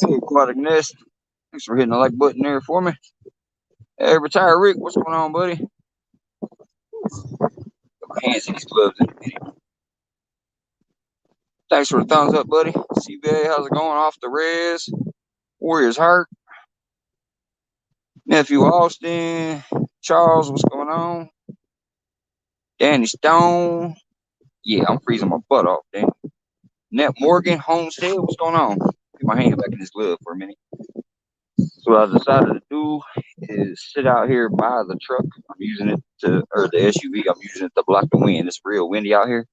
Hey, Aquatic Nest. Thanks for hitting the like button there for me. Hey, Retire Rick, what's going on, buddy? Got my hands in these gloves in a minute. Thanks for the thumbs up, buddy. CBA, how's it going? Off the res. Warriors Heart. Nephew Austin. Charles, what's going on? Danny Stone. Yeah, I'm freezing my butt off, Danny. Net Morgan, Homestead, what's going on? Get my hand back in this glove for a minute. So what I decided to do is sit out here by the truck. I'm using it or the SUV, I'm using it to block the wind. It's real windy out here.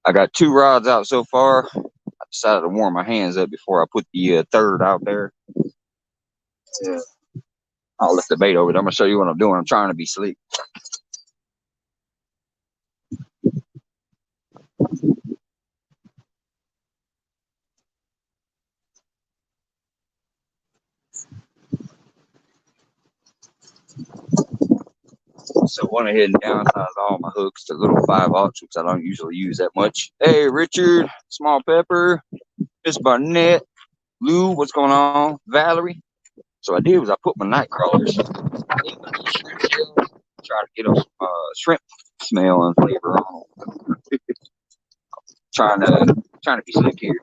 I got 2 rods out so far. I decided to warm my hands up before I put the third out there. Yeah. I'll lift the bait over there. I'm going to show you what I'm doing. I'm trying to be sleek. So I went ahead and downsized all my hooks to little 5/0, which I don't usually use that much. Hey, Richard, Small Pepper, Miss Barnett, Lou, what's going on? Valerie. So what I did was I put my night crawlers in the shrimp shell, try to get them some shrimp smell and flavor on them. trying to be slick here.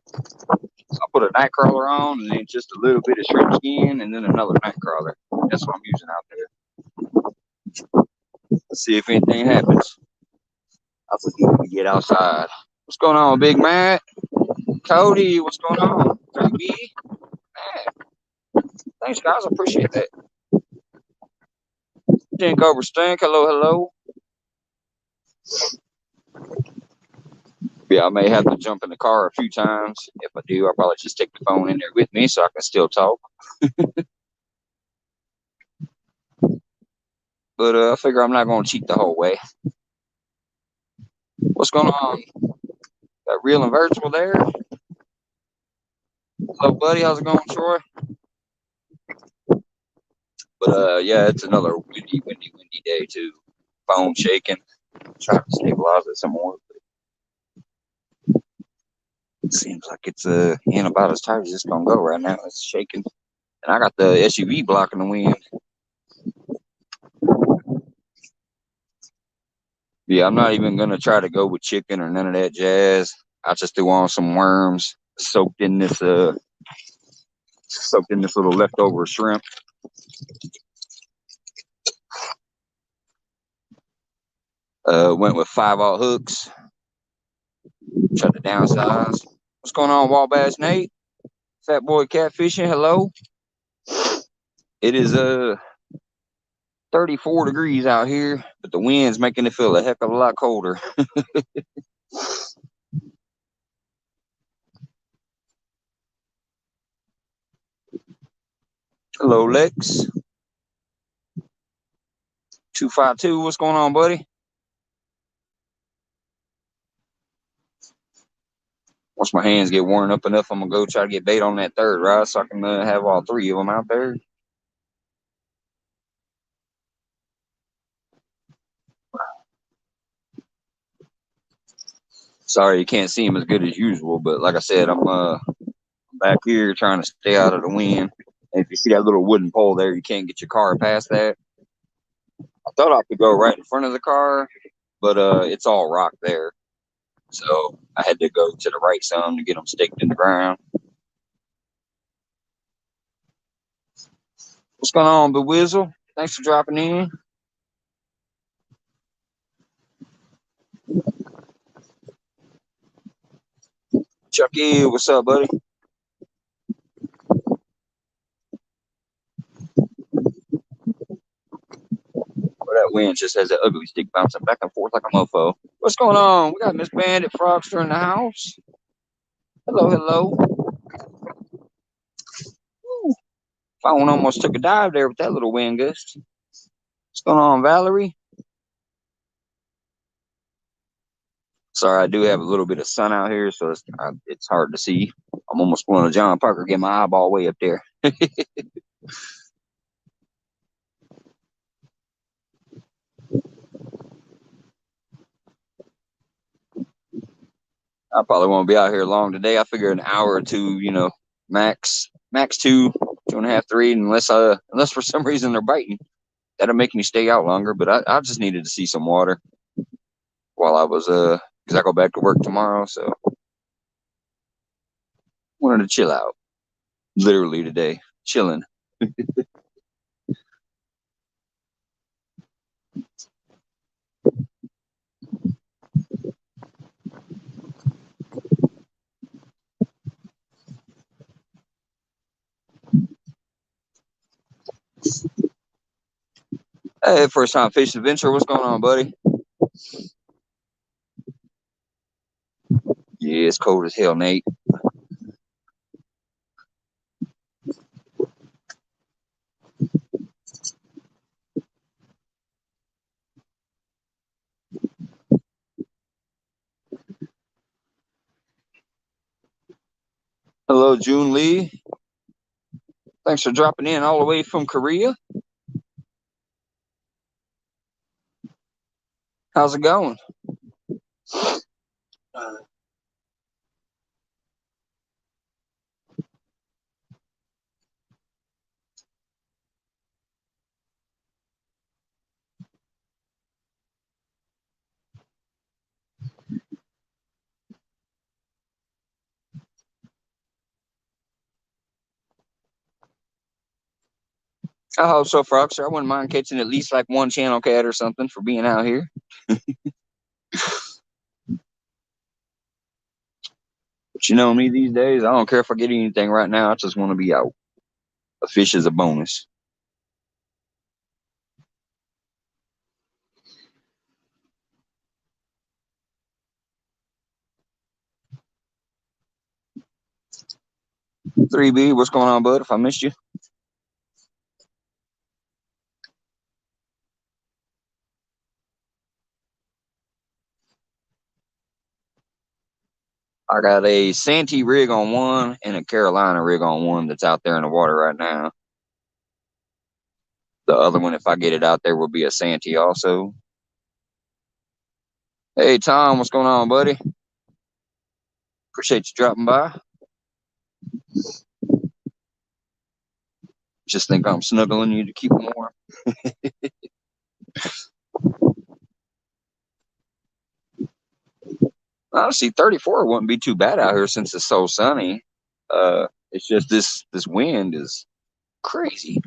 So I put a night crawler on and then just a little bit of shrimp skin and then another night crawler. That's what I'm using out there. Let's see if anything happens. I forget when we get outside. What's going on, Big Matt? Cody, what's going on? KB? Man, thanks, guys. I appreciate that. Stink over stink. Hello, hello. Yeah, I may have to jump in the car a few times. If I do, I'll probably just take the phone in there with me so I can still talk. But I figure I'm not going to cheat the whole way. What's going on? Got real and virtual there. Hello, buddy. How's it going, Troy? But yeah, it's another windy day too. Phone shaking. Trying to stabilize it some more. It seems like it's in about as tight as it's gonna go right now. It's shaking, and I got the SUV blocking the wind. Yeah, I'm not even gonna try to go with chicken or none of that jazz. I just do on some worms soaked in this little leftover shrimp. Went with 5/0 hooks. Tried to downsize. What's going on, Wabash Nate? Fat boy catfishing. Hello. It is 34 degrees out here, but the wind's making it feel a heck of a lot colder. Hello, Lex. 252. What's going on, buddy? Once my hands get worn up enough, I'm gonna go try to get bait on that third rod so I can have all 3 of them out there. Sorry you can't see him as good as usual, but like I said, I'm back here trying to stay out of the wind. And if you see that little wooden pole there, you can't get your car past that. I thought I could go right in front of the car, but it's all rock there. So I had to go to the right some to get them staked in the ground. What's going on, Bewizzle? Thanks for dropping in. Chucky, what's up, buddy? Well, that wind just has that ugly stick bouncing back and forth like a mofo. What's going on? We got Miss Bandit Frogster in the house. Hello, hello. Ooh, phone almost took a dive there with that little wind gust. What's going on, Valerie? Sorry, I do have a little bit of sun out here, so it's hard to see. I'm almost pulling a John Parker, get my eyeball way up there. I probably won't be out here long today. I figure an hour or two, Max 2.5, 3, unless for some reason they're biting. That'll make me stay out longer. But I just needed to see some water while I was because I go back to work tomorrow, so wanted to chill out. Literally today, chilling. Hey, first time fishing adventure. What's going on, buddy? Yeah, it's cold as hell, Nate. Hello, June Lee. Thanks for dropping in all the way from Korea. How's it going? I hope so, Froxer. I wouldn't mind catching at least like one channel cat or something for being out here. But you know me these days, I don't care if I get anything right now. I just want to be out. A fish is a bonus. Three B, what's going on, bud? If I missed you, I got a Santee rig on one and a Carolina rig on one that's out there in the water right now. The other one, if I get it out there, will be a Santee also. Hey, Tom, what's going on, buddy? Appreciate you dropping by. Just think I'm snuggling you to keep them warm. Honestly, 34 wouldn't be too bad out here since it's so sunny. It's just this wind is crazy.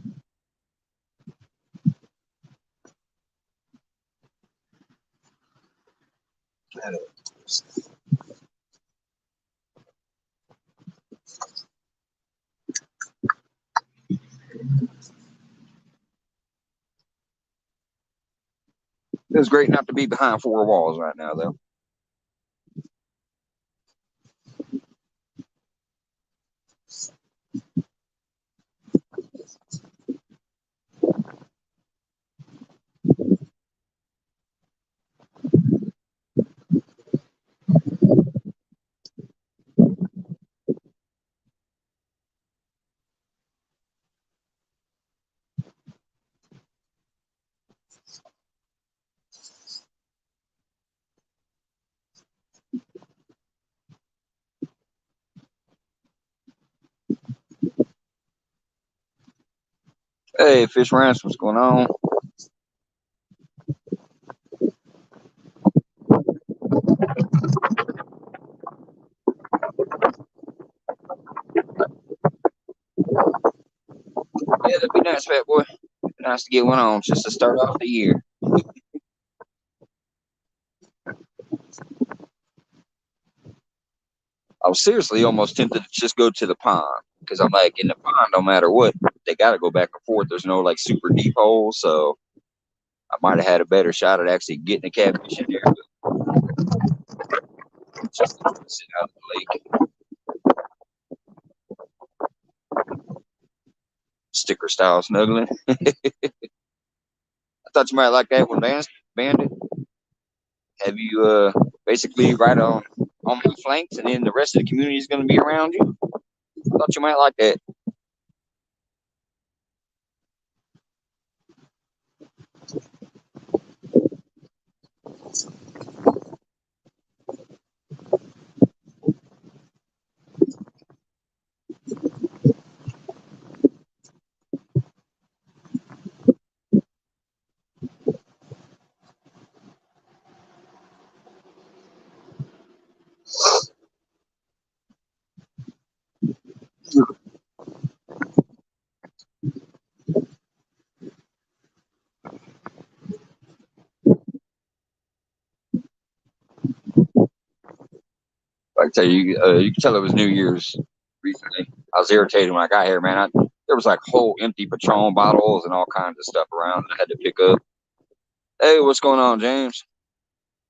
It's great not to be behind four walls right now, though. Hey, Fish Ranch, what's going on? Yeah, that'd be nice, fat boy. Nice to get one on just to start off the year. I was seriously almost tempted to just go to the pond because I'm like, in the pond, no matter what, they got to go back and forth. There's no like super deep holes, so I might have had a better shot at actually getting a catfish in there. But just to sit out of the lake, sticker style snuggling. I thought you might like that one, Bandit. Have you basically right on my flanks, and then the rest of the community is going to be around you? I thought you might like that. can tell you, you can tell it was New Year's recently. I was irritated when I got here, man. There was like whole empty Patron bottles and all kinds of stuff around that I had to pick up. Hey, what's going on, James?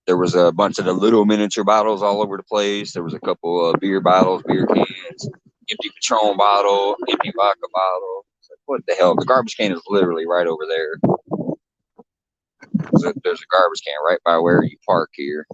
There was a bunch of the little miniature bottles all over the place. There was a couple of beer bottles, beer cans, empty Patron bottle, empty vodka bottle. Like, what the hell? The garbage can is literally right over there. There's a garbage can right by where you park here.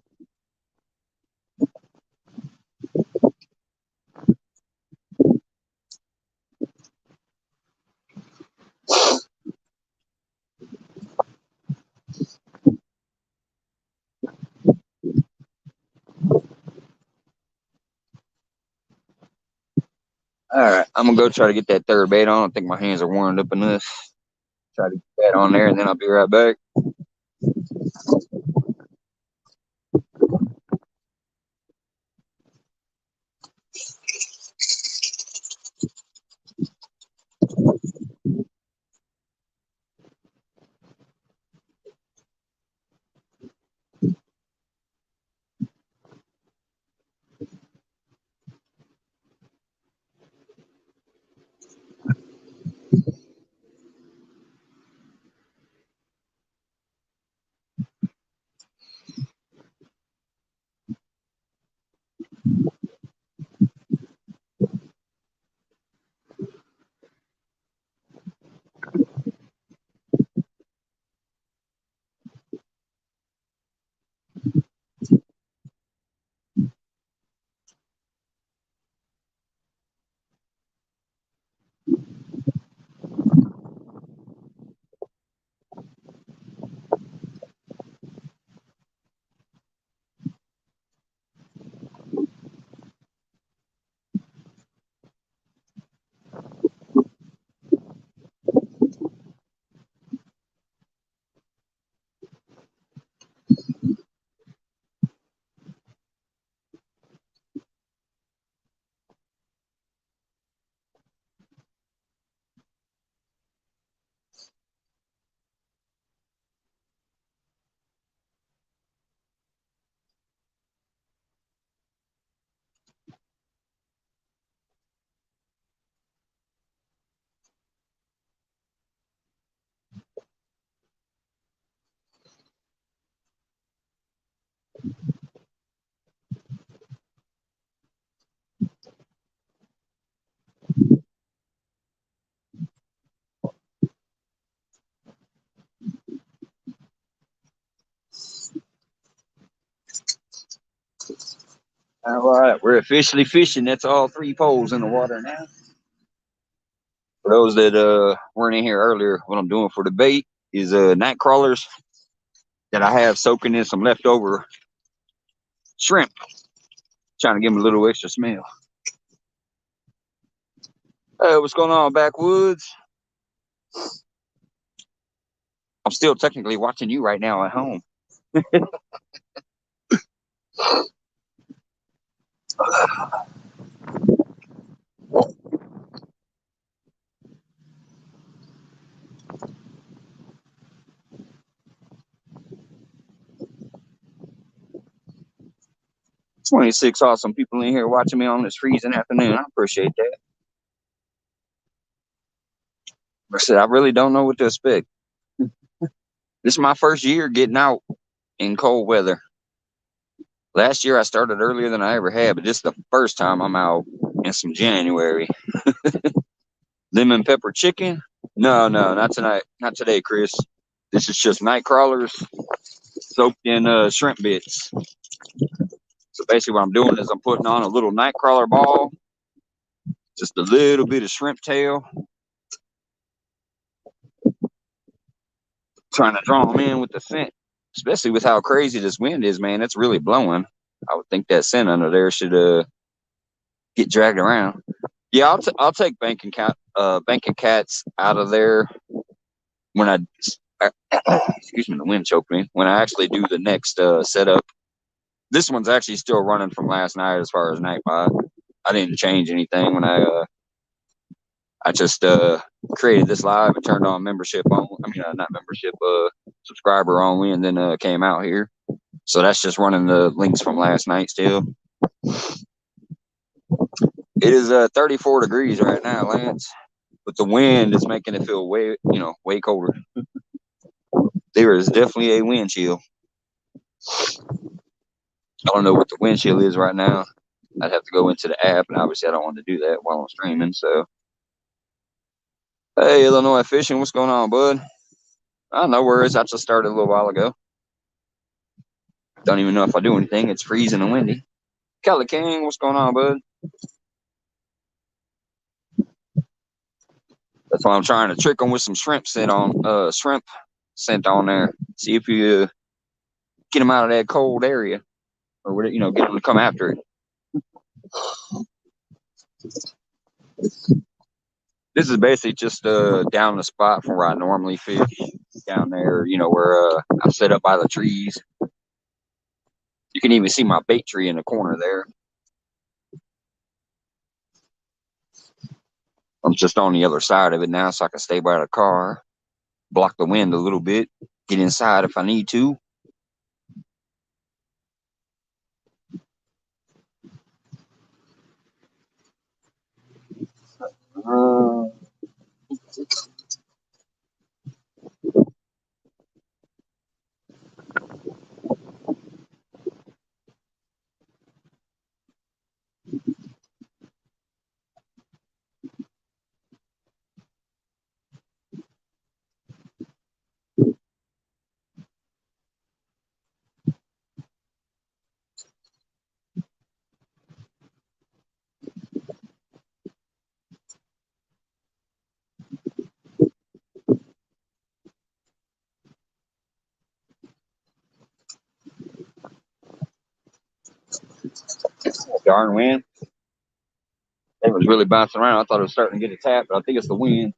All right, I'm gonna go try to get that third bait on. I think my hands are warmed up enough. Try to get that on there, and then I'll be right back. All right, we're officially fishing. That's all 3 poles in the water now. For those that weren't in here earlier, what I'm doing for the bait is night crawlers that I have soaking in some leftover shrimp, trying to give them a little extra smell. Hey, what's going on, backwoods? I'm still technically watching you right now at home. 26 awesome people in here watching me on this freezing afternoon. I appreciate that. I said, I really don't know what to expect. This is my first year getting out in cold weather. Last year I started earlier than I ever had, but this is the first time I'm out in some January. Lemon pepper chicken? No, not tonight. Not today, Chris. This is just night crawlers soaked in shrimp bits. So basically what I'm doing is I'm putting on a little night crawler ball, just a little bit of shrimp tail, trying to draw them in with the scent, especially with how crazy this wind is, man. It's really blowing. I would think that scent under there should get dragged around. Yeah, I'll take banking cats out of there when I excuse me, the wind choked me. When I actually do the next setup. This one's actually still running from last night as far as Nightbot. I didn't change anything when I just created this live and turned on membership on. I mean, not membership, subscriber only, and then came out here. So that's just running the links from last night still. It is 34 degrees right now, Lance. But the wind is making it feel way colder. There is definitely a wind chill. I don't know what the wind chill is right now. I'd have to go into the app, and obviously I don't want to do that while I'm streaming. So, hey, Illinois Fishing, what's going on, bud? No worries. I just started a little while ago. Don't even know if I do anything. It's freezing and windy. Kelly King, what's going on, bud? That's why I'm trying to trick them with some shrimp scent on there. See if you get them out of that cold area, or get them to come after it. This is basically just down the spot from where I normally fish down there. Where I'm set up by the trees. You can even see my bait tree in the corner there. I'm just on the other side of it now, so I can stay by the car, block the wind a little bit, get inside if I need to. Darn wind. It was really bouncing around. I thought it was starting to get a tap, but I think it's the wind.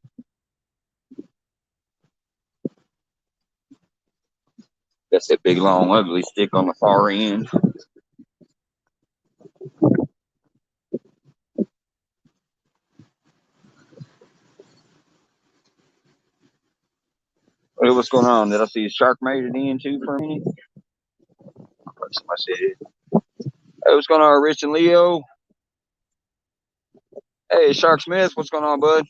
That's that big, long, ugly stick on the far end. Hey, what's going on? Did I see a shark made it in too for a minute? Somebody said, hey, what's going on, Rich and Leo? Hey, Shark Smith, what's going on, bud?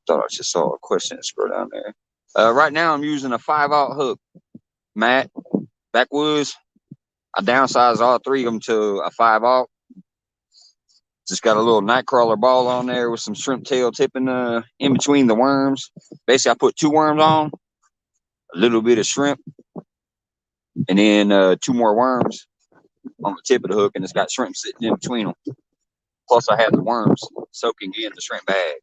Thought I just saw a question scroll down there. Right now, I'm using a 5/0 hook, Matt. Backwoods. I downsized all three of them to a 5/0. Just got a little nightcrawler ball on there with some shrimp tail tipping in between the worms. Basically, I put 2 worms on, a little bit of shrimp, and then 2 more worms on the tip of the hook, and it's got shrimp sitting in between them. Plus, I have the worms soaking in the shrimp bag.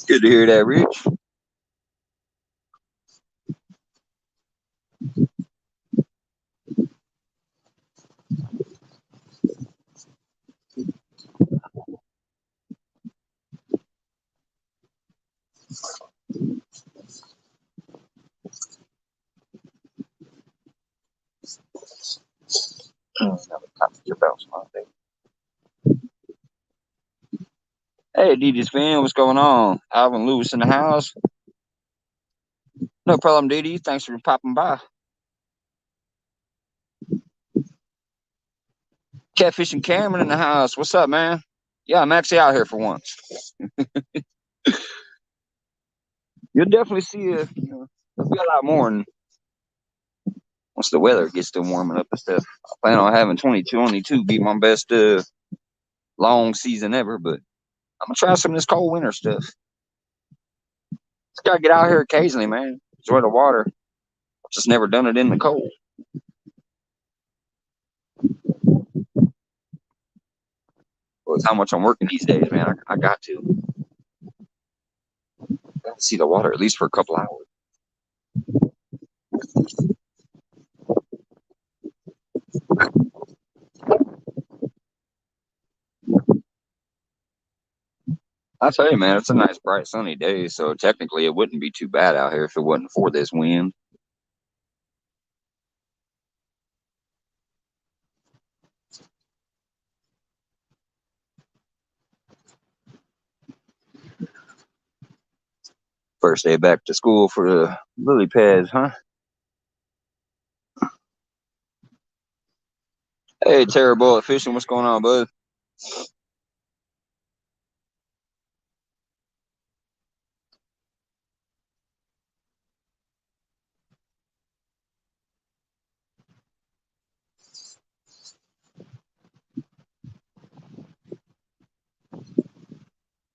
Good to hear that, Rich. Hey, DD's fan, what's going on? Alvin Lewis in the house. No problem, DD. Thanks for popping by. Catfishing Cameron in the house. What's up, man? Yeah, I'm actually out here for once. You'll definitely see there'll be a lot more once the weather gets to warming up and stuff. I plan on having 2022 be my best long season ever, but I'm gonna try some of this cold winter stuff. Just gotta get out here occasionally, man. Enjoy the water. I've just never done it in the cold. Well, it's how much I'm working these days, man. I got to see the water at least for a couple hours. I tell you, man, it's a nice, bright, sunny day, so technically it wouldn't be too bad out here if it wasn't for this wind. First day back to school for the lily pads, huh? Hey, Terra Bullet Fishing, what's going on, bud?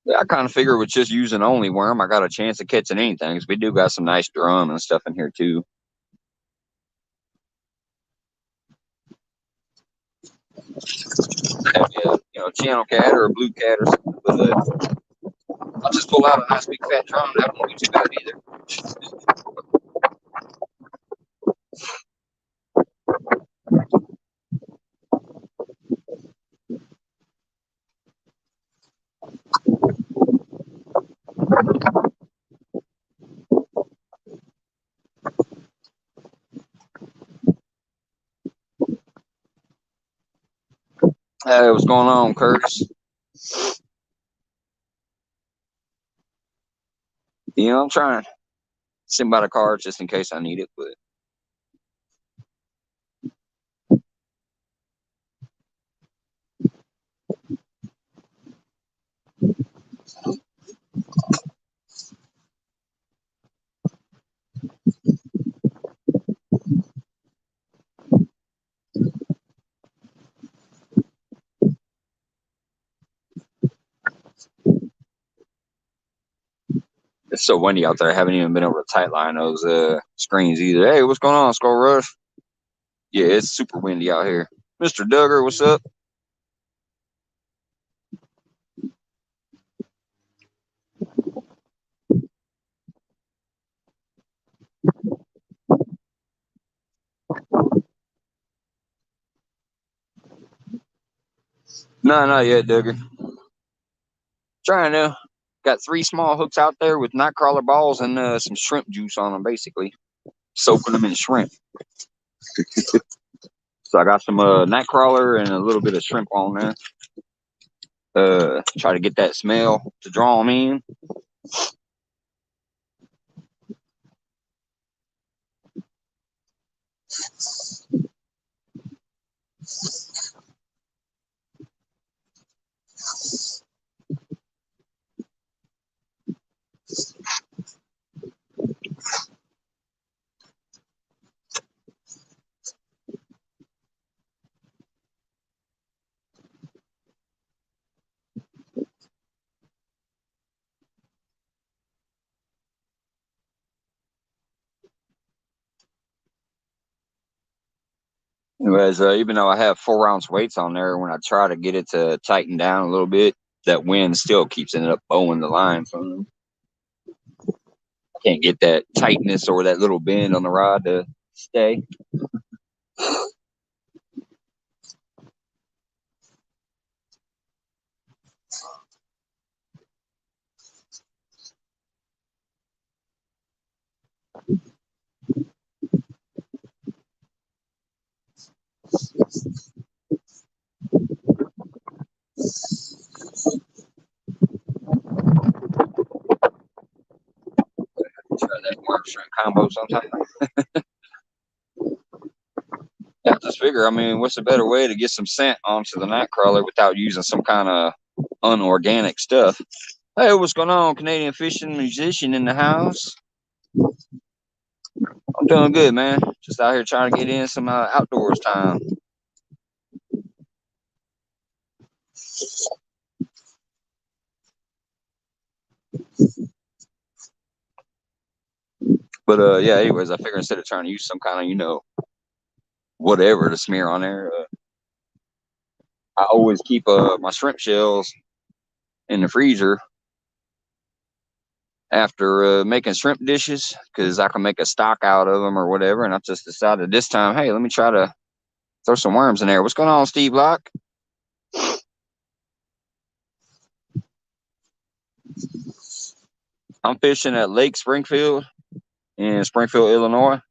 Yeah, I kind of figure with just using only worm, I got a chance of catching anything. 'Cause we do got some nice drum and stuff in here too. Yeah, channel cat or a blue cat or something. But I'll just pull out a nice big fat drum. That won't be too bad either. Hey, what's going on, Curtis? I'm trying to send by the car just in case I need it, but it's so windy out there. I haven't even been able to tight line those screens either. Hey, what's going on, Skull Rush? Yeah, it's super windy out here. Mr. Duggar, what's up? No, not yet, Duggar. Trying to. Got 3 small hooks out there with nightcrawler balls and some shrimp juice on them, basically. Soaking them in shrimp. So I got some nightcrawler and a little bit of shrimp on there. Try to get that smell to draw them in. Anyways, even though I have 4 ounce weights on there, when I try to get it to tighten down a little bit, that wind still keeps ending up bowing the line from them. I can't get that tightness or that little bend on the rod to stay. Try that worm shrimp combo sometime. Yeah, just figure. I mean, what's a better way to get some scent onto the nightcrawler without using some kind of unorganic stuff? Hey, what's going on, Canadian fishing musician in the house? I'm doing good, man. Just out here trying to get in some outdoors time. But yeah. Anyways, I figure instead of trying to use some kind of whatever to smear on there, I always keep my shrimp shells in the freezer after making shrimp dishes because I can make a stock out of them or whatever. And I just decided this time, hey, let me try to throw some worms in there. What's going on, Steve Locke? I'm fishing at Lake Springfield in Springfield, Illinois.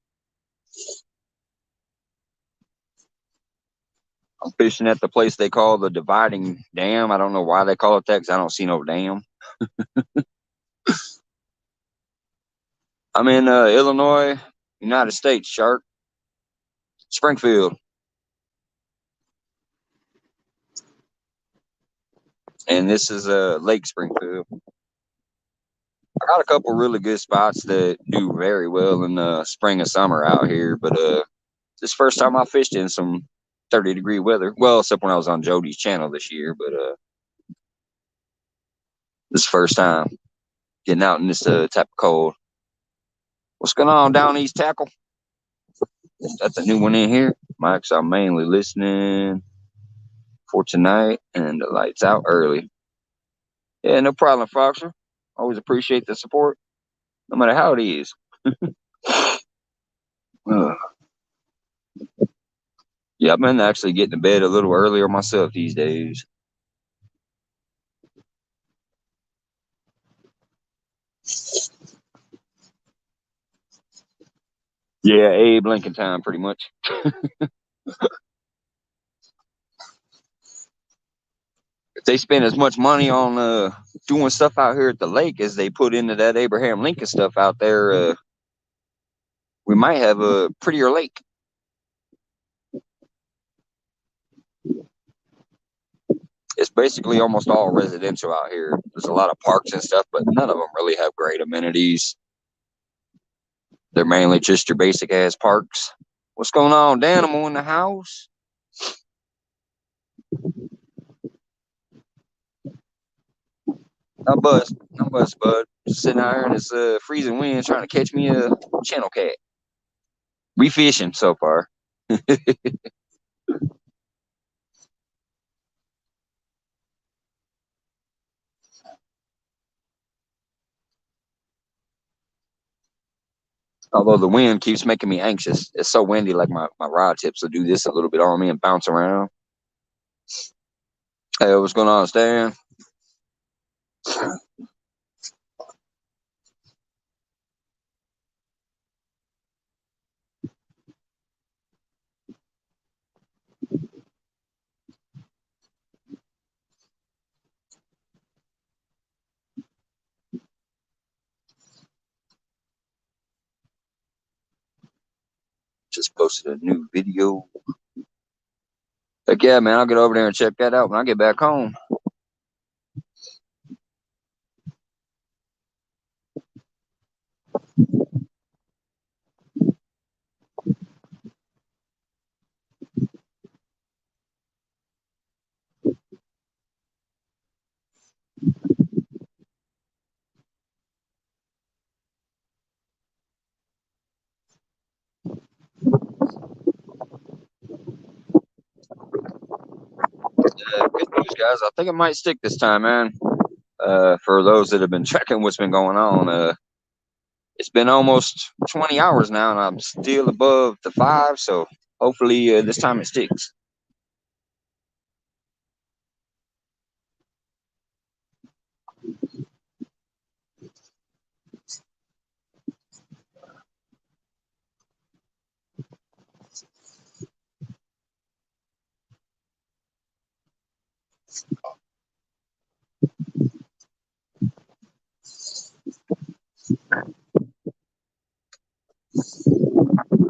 I'm fishing at the place they call the Dividing Dam. I don't know why they call it that because I don't see no dam. I'm in Illinois, United States, Shark, Springfield, and this is Lake Springfield. I got a couple really good spots that do very well in the spring and summer out here, but this first time I fished in some 30-degree weather. Well, except when I was on Jody's channel this year, but this first time getting out in this type of cold. What's going on down East Tackle? That's a new one in here. Mike's I'm mainly listening for tonight, and the lights out early. Yeah, no problem, Foxer. Always appreciate the support, no matter how it is. Yeah, I've been actually getting to bed a little earlier myself these days. Yeah, Abe Lincoln time, pretty much. If they spend as much money on doing stuff out here at the lake as they put into that Abraham Lincoln stuff out there, we might have a prettier lake. It's basically almost all residential out here. There's a lot of parks and stuff, but none of them really have great amenities. They're mainly just your basic ass parks. What's going on, Danimal in the house? No bust, bud. Just sitting out here in this freezing wind trying to catch me a channel cat. We fishing so far. Although the wind keeps making me anxious. It's so windy, like my rod tips will do this a little bit on me and bounce around. Hey, what's going on, Stan? Just posted a new video. Heck yeah, man. I'll get over there and check that out when I get back home. Good news, guys. I think it might stick this time, man. For those that have been checking what's been going on, it's been almost 20 hours now, and I'm still above the 5. So hopefully this time it sticks.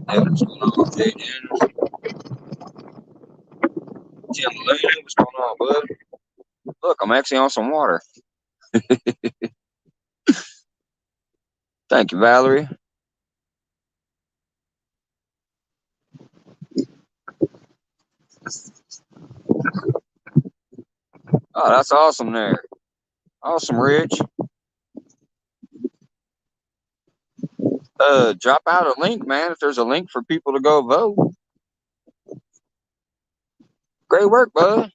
Hey, what's going on, Jay Daniels? Tim Lane, what's going on, bud? Look, I'm actually on some water. Thank you, Valerie. Oh, that's awesome there. Awesome, Rich. Drop out a link, man. If there's a link for people to go vote. Great work, bud.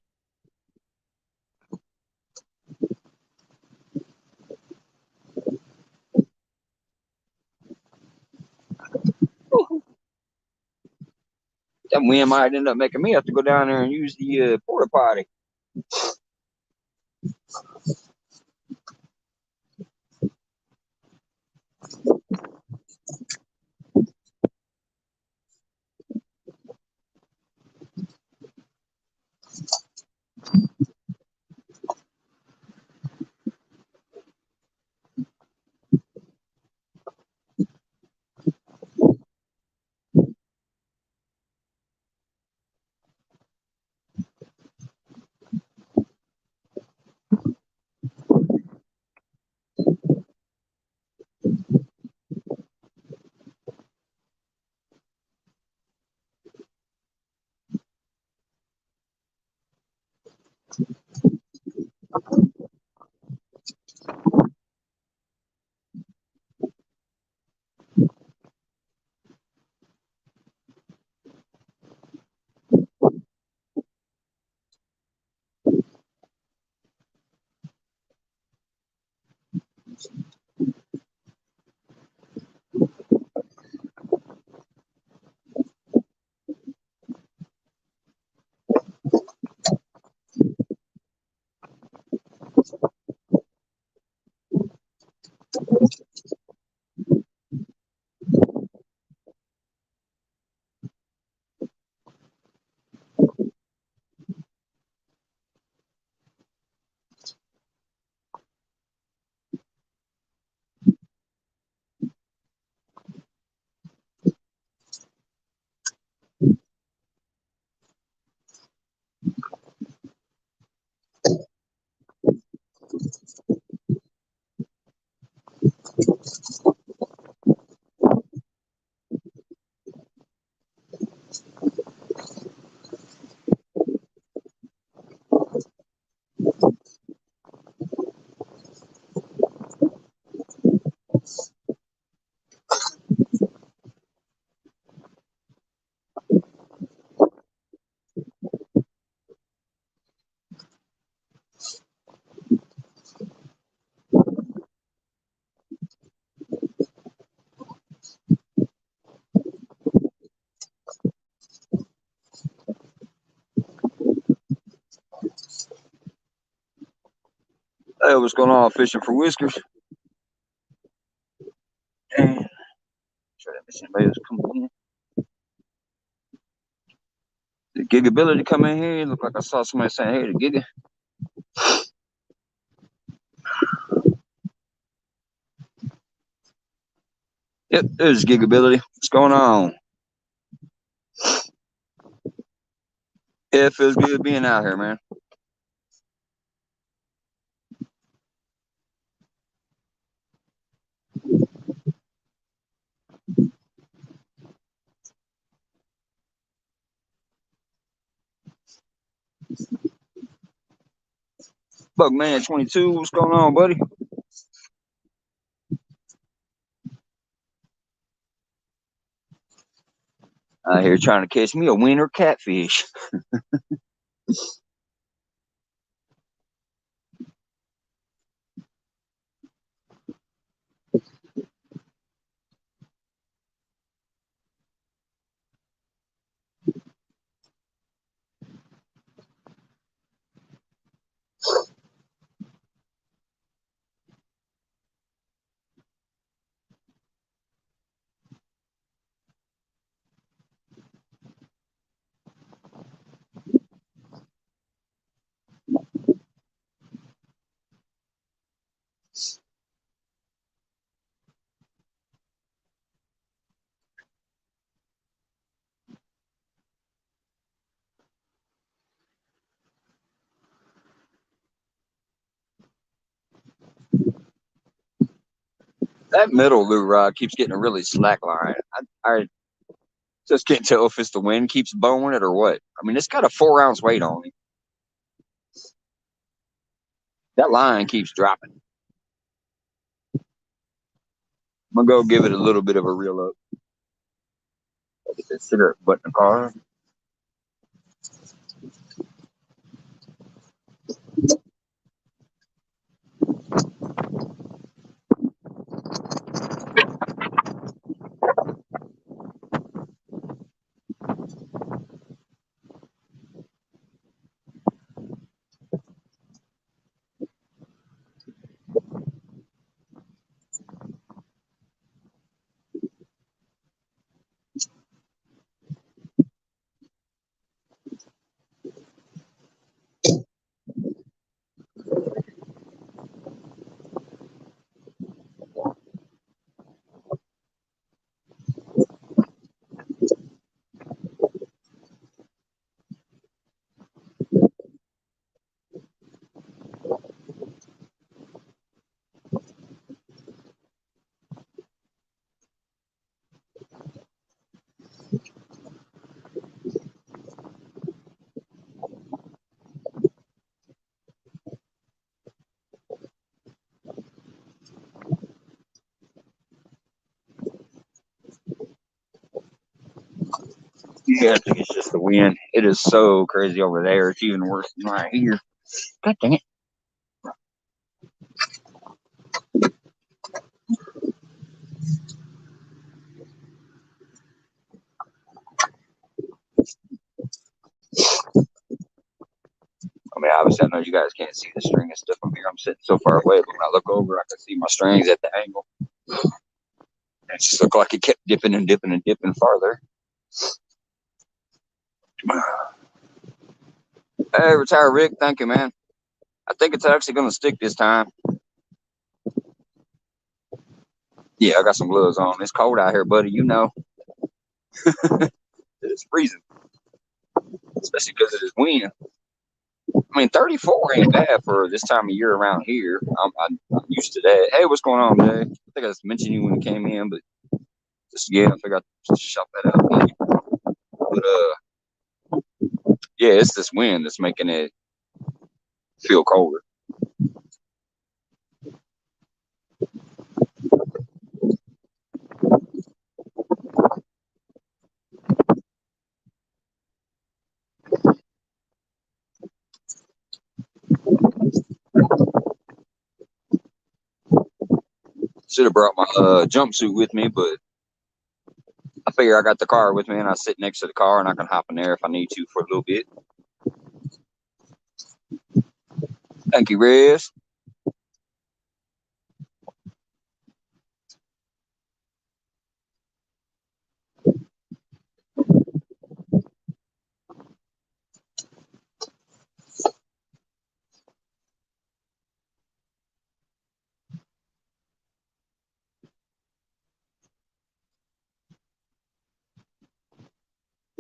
That wind might end up making me have to go down there and use the porta potty. Hey, what's going on? Fishing for whiskers. Damn. Try to miss anybody else coming in. Did Gigability come in here? Looked like I saw somebody saying, hey, the Giga. Yep, there's Gigability. What's going on? Yeah, it feels good being out here, man. Buckman 22, what's going on, buddy? Out here trying to catch me a wiener catfish. That middle lure rod keeps getting a really slack line. I just can't tell if it's the wind keeps blowing it or what. I mean, it's got a 4-ounce weight on it. That line keeps dropping. I'm gonna go give it a little bit of a reel up. Get that cigarette butt in the car. Yeah, I think it's just the wind. It is so crazy over there. It's even worse than right here. God dang it. I mean, obviously, I know you guys can't see the string and stuff from here. I'm sitting so far away, but when I look over, I can see my strings at the angle. It just looked like it kept dipping and dipping and dipping farther. Hey, Retire Rick, thank you, man. I think it's actually going to stick this time. Yeah, I got some gloves on. It's cold out here, buddy. You know. It's freezing, especially because of this wind. I mean, 34 ain't bad for this time of year around here. I'm used to that. Hey, what's going on, Jay? I think I just mentioned you when you came in, but just, yeah, I figured I'd just shout that out. But, yeah, it's this wind that's making it feel colder. Should have brought my jumpsuit with me, but I figure I got the car with me and I sit next to the car and I can hop in there if I need to for a little bit. Thank you, Rez.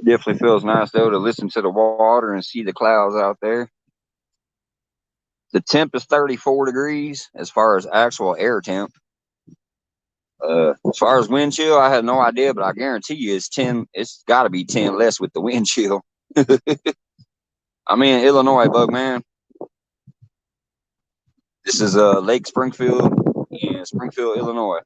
Definitely feels nice though to listen to the water and see the clouds out there. The temp is 34 degrees as far as actual air temp. As far as wind chill, I had no idea, but I guarantee you it's 10. It's got to be 10 less with the wind chill. I'm in Illinois, Bug Man. This is Lake Springfield in Springfield, Illinois.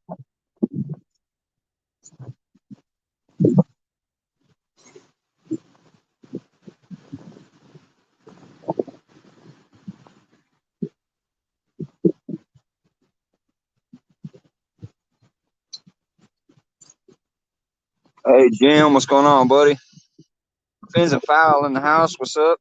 Hey Jim, what's going on, buddy? Fins and Foul in the house. What's up?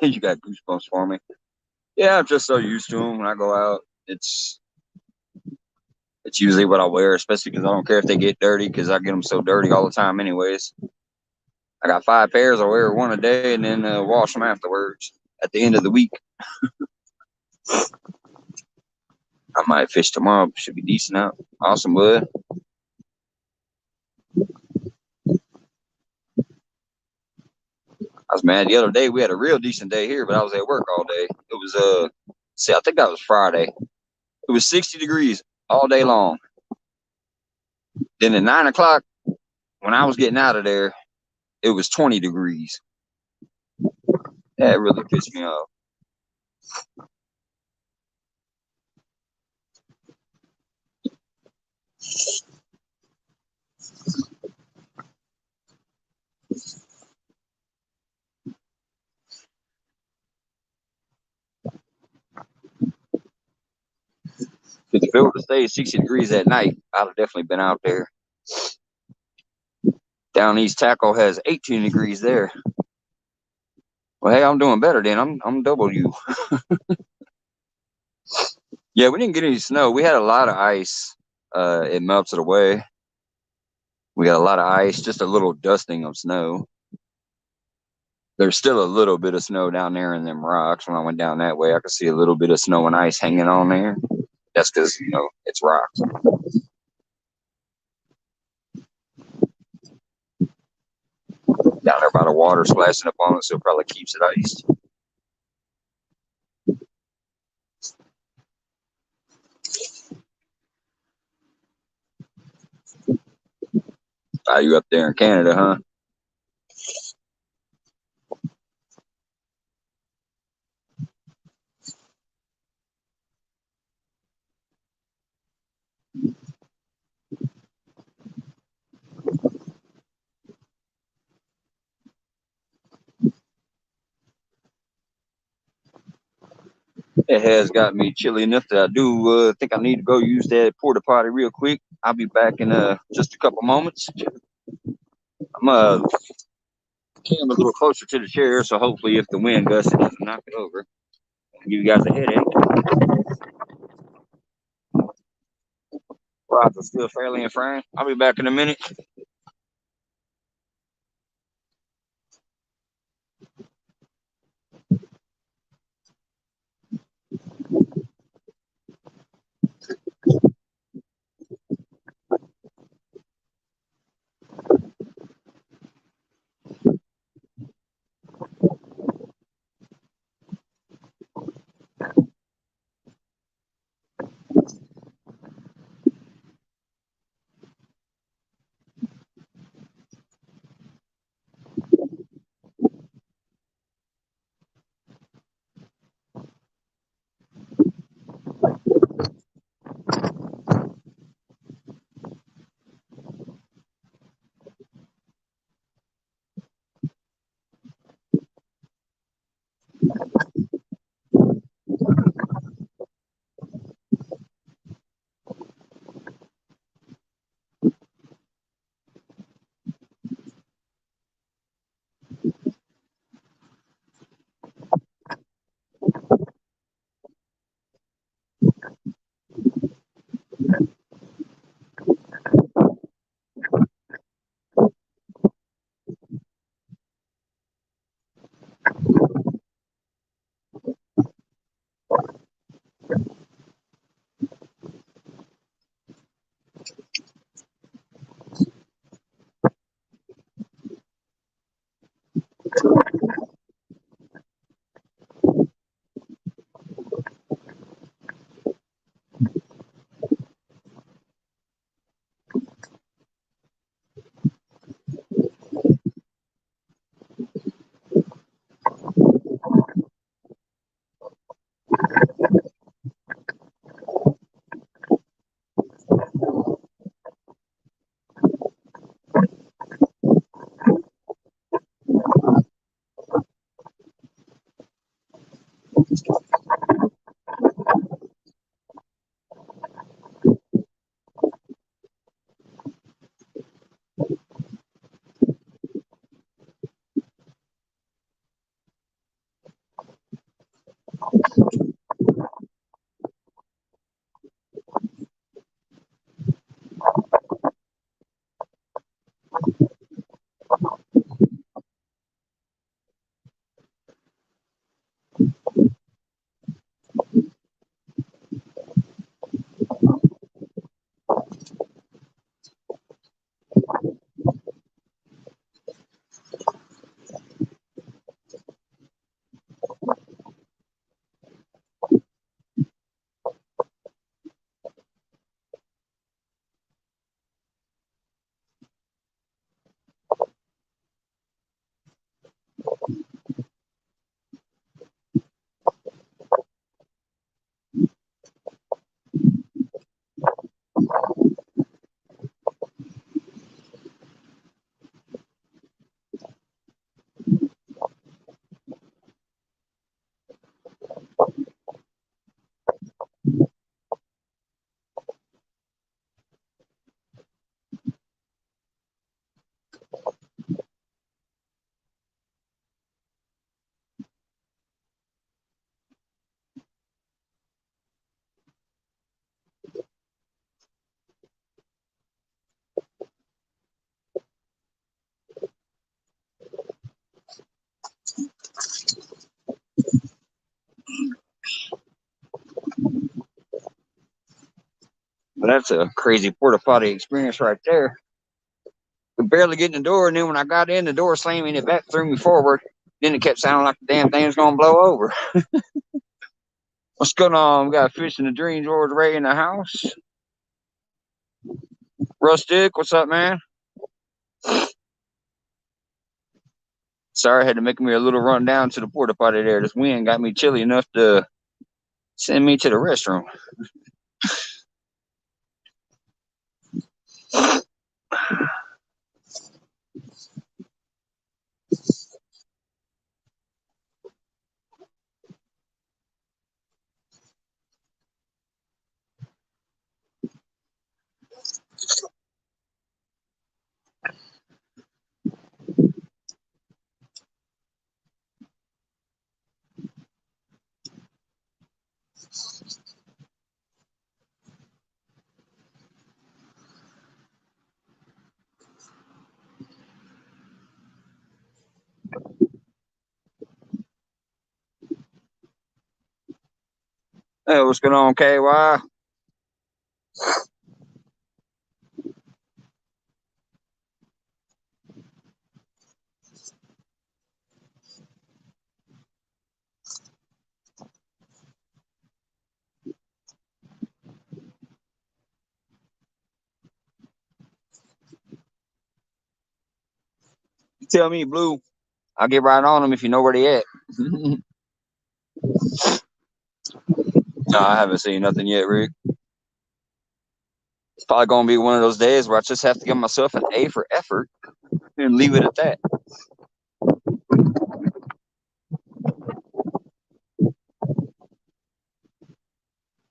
You got goosebumps for me. Yeah, I'm just so used to them when I go out. It's usually what I wear, especially because I don't care if they get dirty because I get them so dirty all the time, anyways. I got 5 pairs. I wear one a day and then wash them afterwards at the end of the week. I might fish tomorrow. Should be decent out. Awesome, bud. I was mad the other day. We had a real decent day here, but I was at work all day. It was see, I think that was Friday. It was 60 degrees all day long. Then at 9 o'clock, when I was getting out of there, it was 20 degrees. That really pissed me off. Because if it would have stayed 60 degrees at night, I'd have definitely been out there. Down East Tackle has 18 degrees there. Well, hey, I'm doing better then. I'm double you. Yeah, we didn't get any snow. We had a lot of ice. It melted away. We got a lot of ice, just a little dusting of snow. There's still a little bit of snow down there in them rocks. When I went down that way, I could see a little bit of snow and ice hanging on there. That's because, it's rocks. Down there by the water splashing up on it, so it probably keeps it iced. You up there in Canada, huh? It has got me chilly enough that I do think I need to go use that porta potty real quick. I'll be back in just a couple moments. I'm getting a little closer to the chair, so hopefully if the wind gusts, it doesn't knock it over. Give you guys a headache. Rods are still fairly in frame. I'll be back in a minute. But that's a crazy porta potty experience right there. Could barely get in the door, and then when I got in, the door slamming it back threw me forward. Then it kept sounding like the damn thing's gonna blow over. What's going on? We got Fish in the Dream, George Ray in the house. Rustic, what's up, man? Sorry, I had to make me a little run down to the porta potty there. This wind got me chilly enough to send me to the restroom. Hey, what's going on, KY? You tell me, Blue. I'll get right on them if you know where they at. No, I haven't seen nothing yet, Rick. It's probably gonna be one of those days where I just have to give myself an A for effort and leave it at that.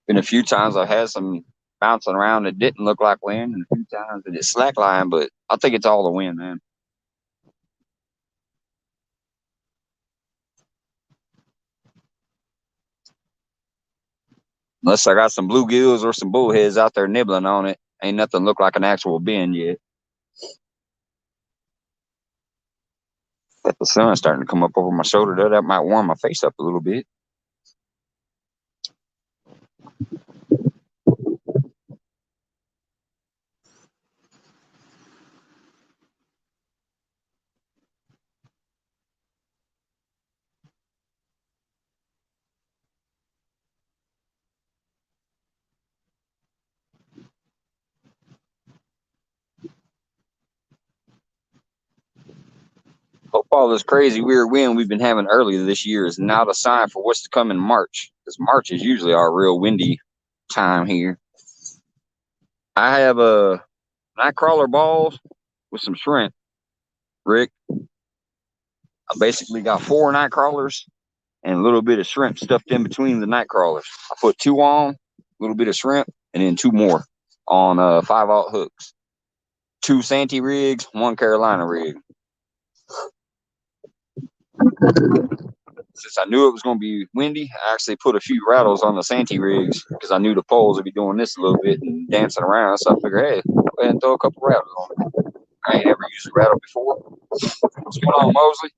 Been a few times I've had some bouncing around that didn't look like wind, and a few times that it's slackline, but I think it's all the wind, man. Unless I got some bluegills or some bullheads out there nibbling on it, ain't nothing look like an actual bend yet. But the sun's starting to come up over my shoulder, though. That might warm my face up a little bit. Hope all this crazy weird wind we've been having earlier this year is not a sign for what's to come in March, because March is usually our real windy time here. I have a nightcrawler balls with some shrimp, Rick. I basically got 4 nightcrawlers and a little bit of shrimp stuffed in between the nightcrawlers. I put 2 on, a little bit of shrimp, and then 2 more on 5/0 hooks. 2 Santee rigs, 1 Carolina rig. Since I knew it was going to be windy, I actually put a few rattles on the Santee rigs because I knew the poles would be doing this a little bit and dancing around. So I figured, hey, go ahead and throw a couple rattles on it. I ain't ever used a rattle before. What's going on, Mosley?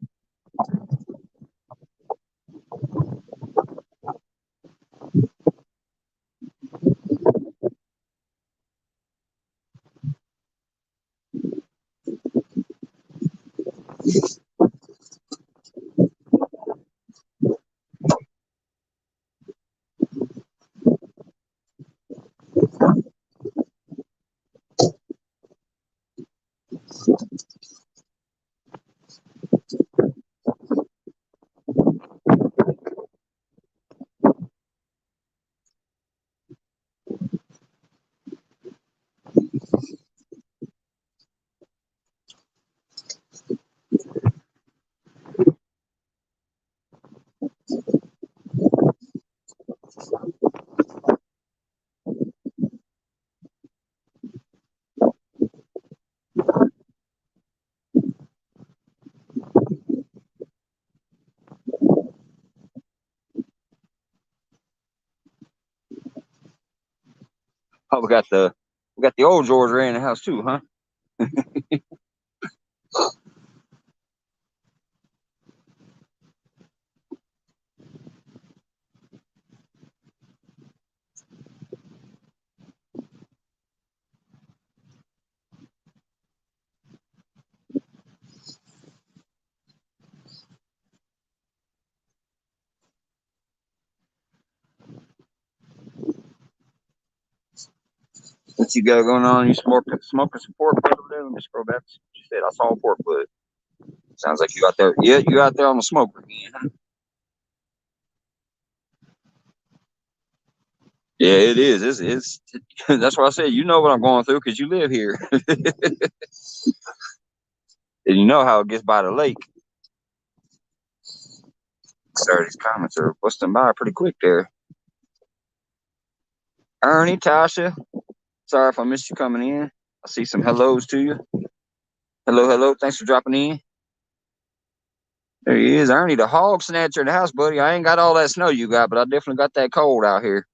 Oh, we got the old George Ray in the house too, huh? What you got going on? You smoking some pork butt over there? Let me scroll back. You said I saw pork butt. Sounds like you out there. Yeah, you out there on the smoker again, huh? Yeah, it is. It's that's why I said you know what I'm going through because you live here and you know how it gets by the lake. Sorry, these comments are busting by pretty quick there. Ernie, Tasha, sorry if I missed you coming in. I see some hellos to you. Hello, hello. Thanks for dropping in. There he is, Ernie, the hog snatcher in the house, buddy. I ain't got all that snow you got, but I definitely got that cold out here.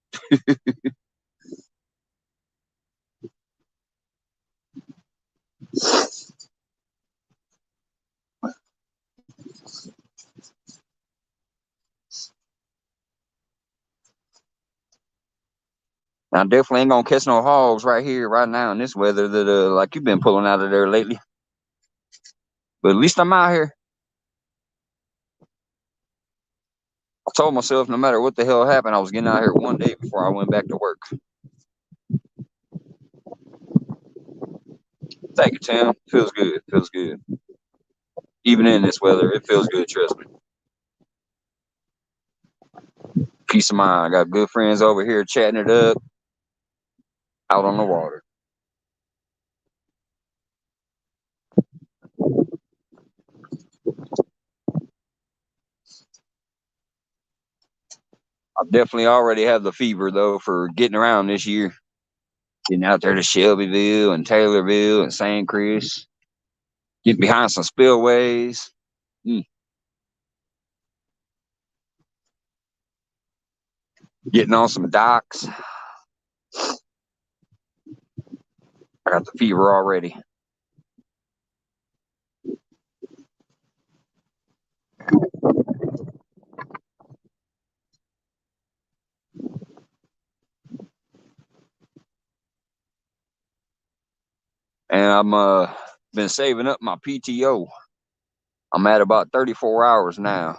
I definitely ain't gonna catch no hogs right here, right now in this weather that like you've been pulling out of there lately. But at least I'm out here. I told myself no matter what the hell happened, I was getting out here one day before I went back to work. Thank you, Tim. Feels good. Feels good. Even in this weather, it feels good. Trust me. Peace of mind. I got good friends over here chatting it up out on the water. I definitely already have the fever though for getting around this year. Getting out there to Shelbyville and Taylorville and St. Chris. Getting behind some spillways. Mm. Getting on some docks. I got the fever already. And I'm been saving up my PTO. I'm at about 34 hours now.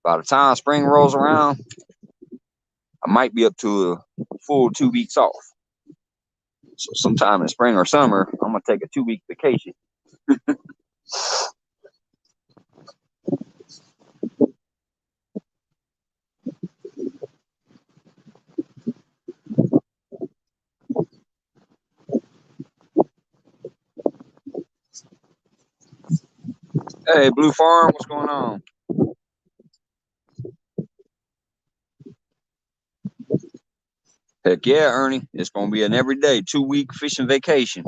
By the time spring rolls around, I might be up to a full 2 weeks off. So sometime in spring or summer, I'm gonna take a 2 week vacation. Hey, Blue Farm, what's going on? Heck yeah, Ernie. It's gonna be an everyday 2 week fishing vacation.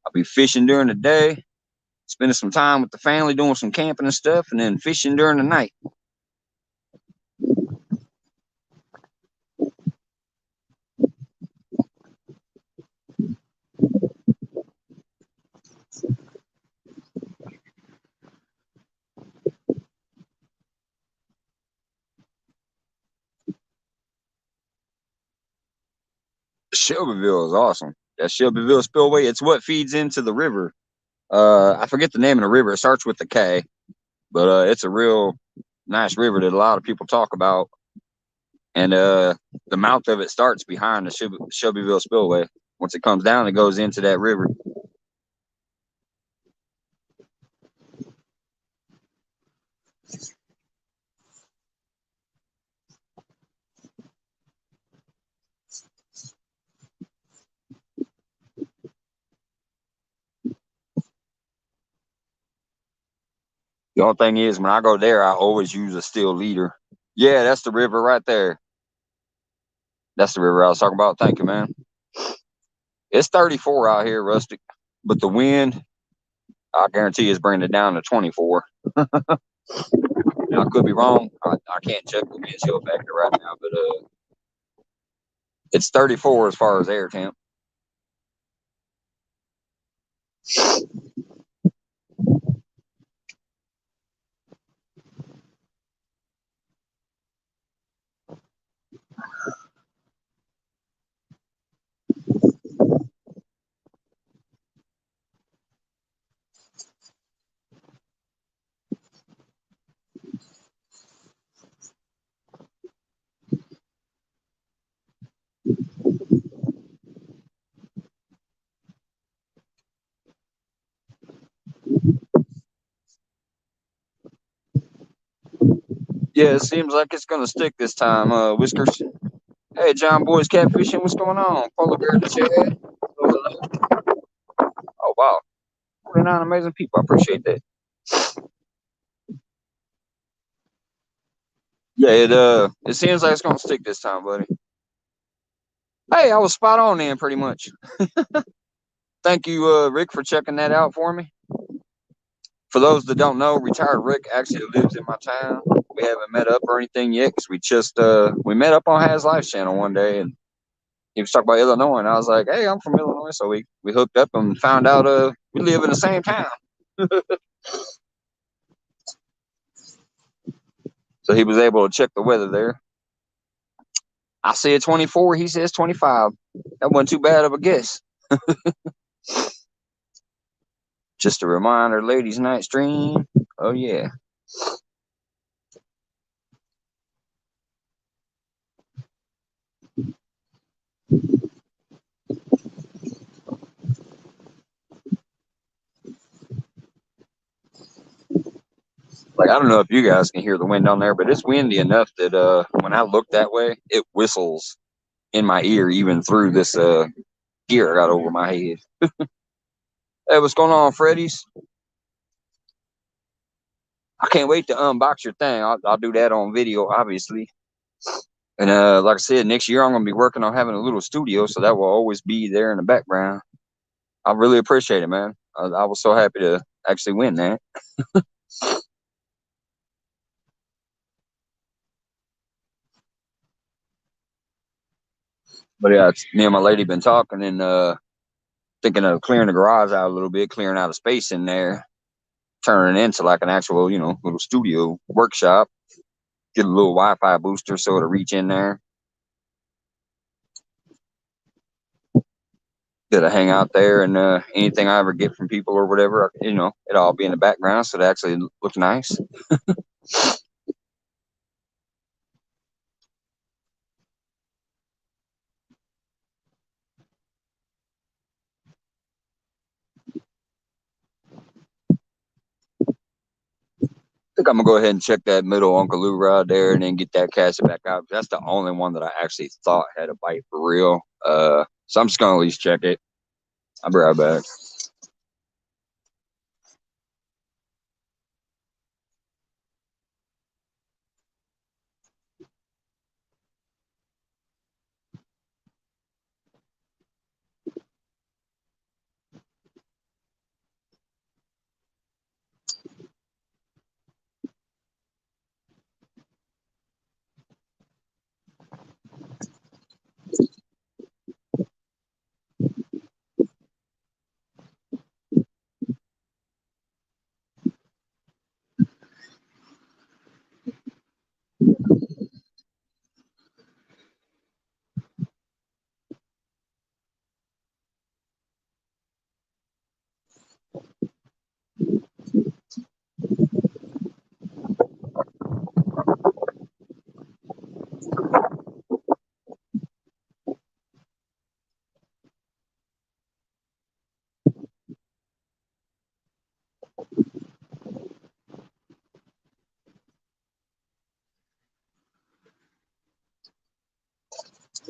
I'll be fishing during the day, spending some time with the family, doing some camping and stuff, and then fishing during the night. Shelbyville is awesome. That Shelbyville Spillway, it's what feeds into the river. I forget the name of the river. It starts with the K, but it's a real nice river that a lot of people talk about. And the mouth of it starts behind the Shelbyville Spillway. Once it comes down, it goes into that river. The only thing is, when I go there, I always use a steel leader. Yeah, that's the river right there. That's the river I was talking about. Thank you, man. It's 34 out here, Rustic, but the wind, I guarantee, is bringing it down to 24. Now, I could be wrong. I can't check the wind chill factor right now, but it's 34 as far as air temp. Yeah, it seems like it's gonna stick this time, Whiskers. Hey, John Boy's catfishing. What's going on? Polar bear in the chat. Oh wow, 49 amazing people. I appreciate that. Yeah, it seems like it's gonna stick this time, buddy. Hey, I was spot on then, pretty much. Thank you, Rick, for checking that out for me. For those that don't know, retired Rick actually lives in my town. We haven't met up or anything yet because we met up on Has Life channel one day and he was talking about Illinois and I was like, hey, I'm from Illinois, so we hooked up and found out we live in the same town. So he was able to check the weather there. I said 24. He says 25. That wasn't too bad of a guess. Just a reminder, ladies' night stream. Oh, yeah. Like, I don't know if you guys can hear the wind on there, but it's windy enough that when I look that way, it whistles in my ear, even through this gear I got over my head. Hey, what's going on, Freddy's? I can't wait to unbox your thing. I'll do that on video, obviously. And like I said, next year I'm gonna be working on having a little studio, so that will always be there in the background. I really appreciate it, man. I was so happy to actually win that. But yeah, me and my lady been talking and thinking of clearing the garage out a little bit, clearing out of space in there, turning it into like an actual, little studio workshop. Get a little Wi-Fi booster so it'll reach in there. Get to hang out there, and anything I ever get from people or whatever, it'll all be in the background, so it actually looks nice. I think I'm gonna go ahead and check that middle Uncle Lou rod there, and then get that cast back out. That's the only one that I actually thought had a bite for real. So I'm just gonna at least check it. I'll be right back.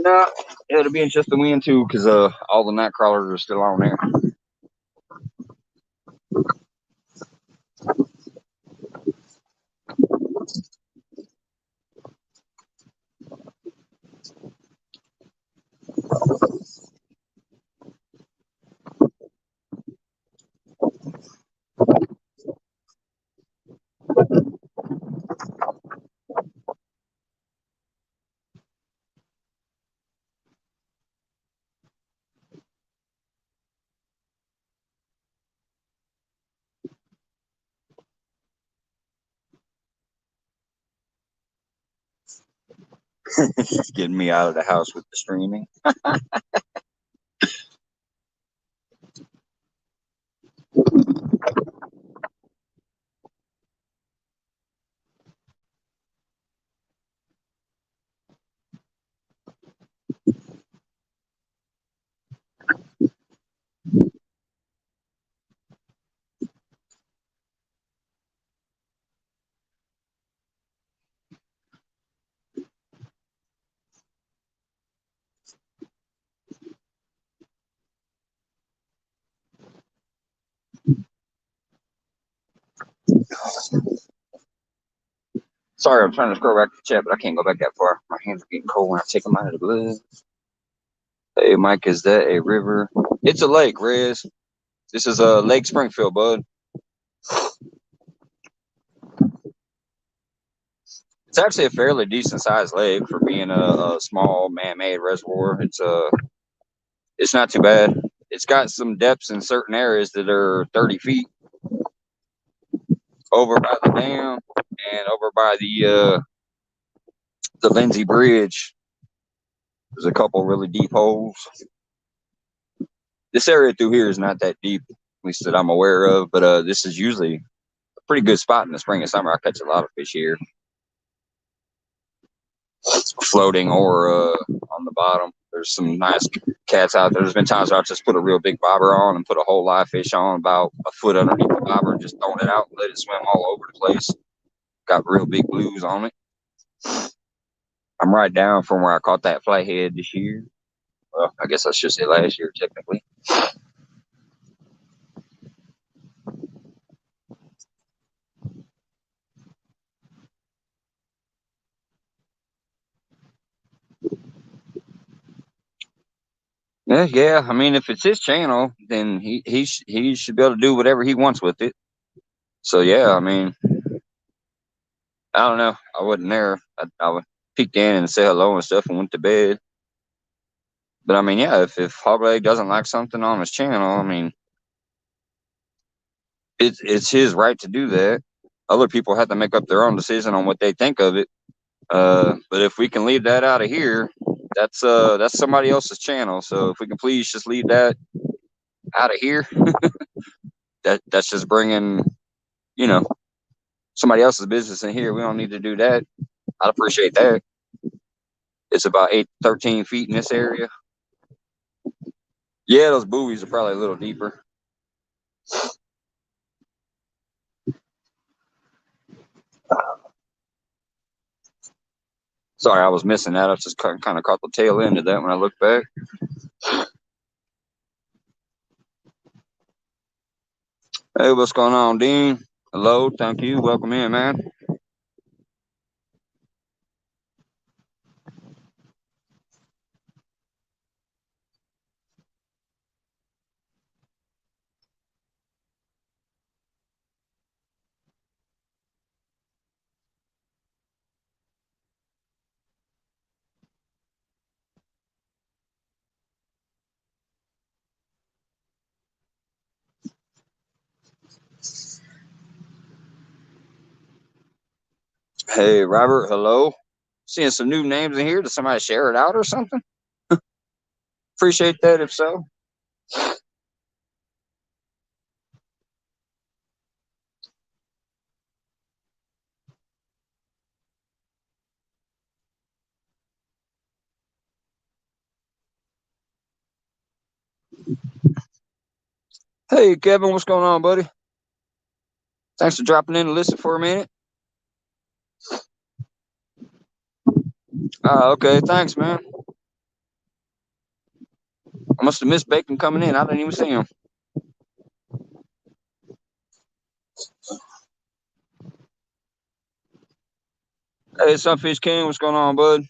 No, it'll be in just the wind too, because all the night crawlers are still on there. It's getting me out of the house with the streaming. Sorry, I'm trying to scroll back to the chat, but I can't go back that far. My hands are getting cold when I take them out of the blood. Hey, Mike, is that a river? It's a lake, Riz. This is a Lake Springfield, bud. It's actually a fairly decent sized lake for being a small man-made reservoir. It's not too bad. It's got some depths in certain areas that are 30 feet over by the dam and over by the Lindsay Bridge. There's a couple really deep holes. This area through here is not that deep, at least that I'm aware of, but this is usually a pretty good spot in the spring and summer. I catch a lot of fish here, floating or on the bottom. There's some nice cats out there. There's been times where I just put a real big bobber on and put a whole live fish on about a foot underneath the bobber and just throwing it out and let it swim all over the place. Got real big blues on it. I'm right down from where I caught that flathead this year. Well, I guess I should say last year, technically. Yeah. I mean, if it's his channel, then he should be able to do whatever he wants with it. So yeah, I mean, I don't know. I wasn't there. I would peeked in and say hello and stuff and went to bed. But I mean, yeah, if Hogleg doesn't like something on his channel, I mean, it's his right to do that. Other people have to make up their own decision on what they think of it. But if we can leave that out of here, that's somebody else's channel. So if we can please just leave that out of here, that's just bringing, you know, somebody else's business in here. We don't need to do that. I'd appreciate that. It's about 13 feet in this area. Yeah, those buoys are probably a little deeper. Sorry, I was missing that. I just kind of caught the tail end of that when I looked back. Hey, what's going on, Dean? Hello, thank you. Welcome in, man. Hey, Robert. Hello. Seeing some new names in here. Did somebody share it out or something? Appreciate that if so. Hey, Kevin. What's going on, buddy? Thanks for dropping in to listen for a minute. Okay. Thanks, man. I must have missed Bacon coming in. I didn't even see him. Hey, Sunfish King. What's going on, bud?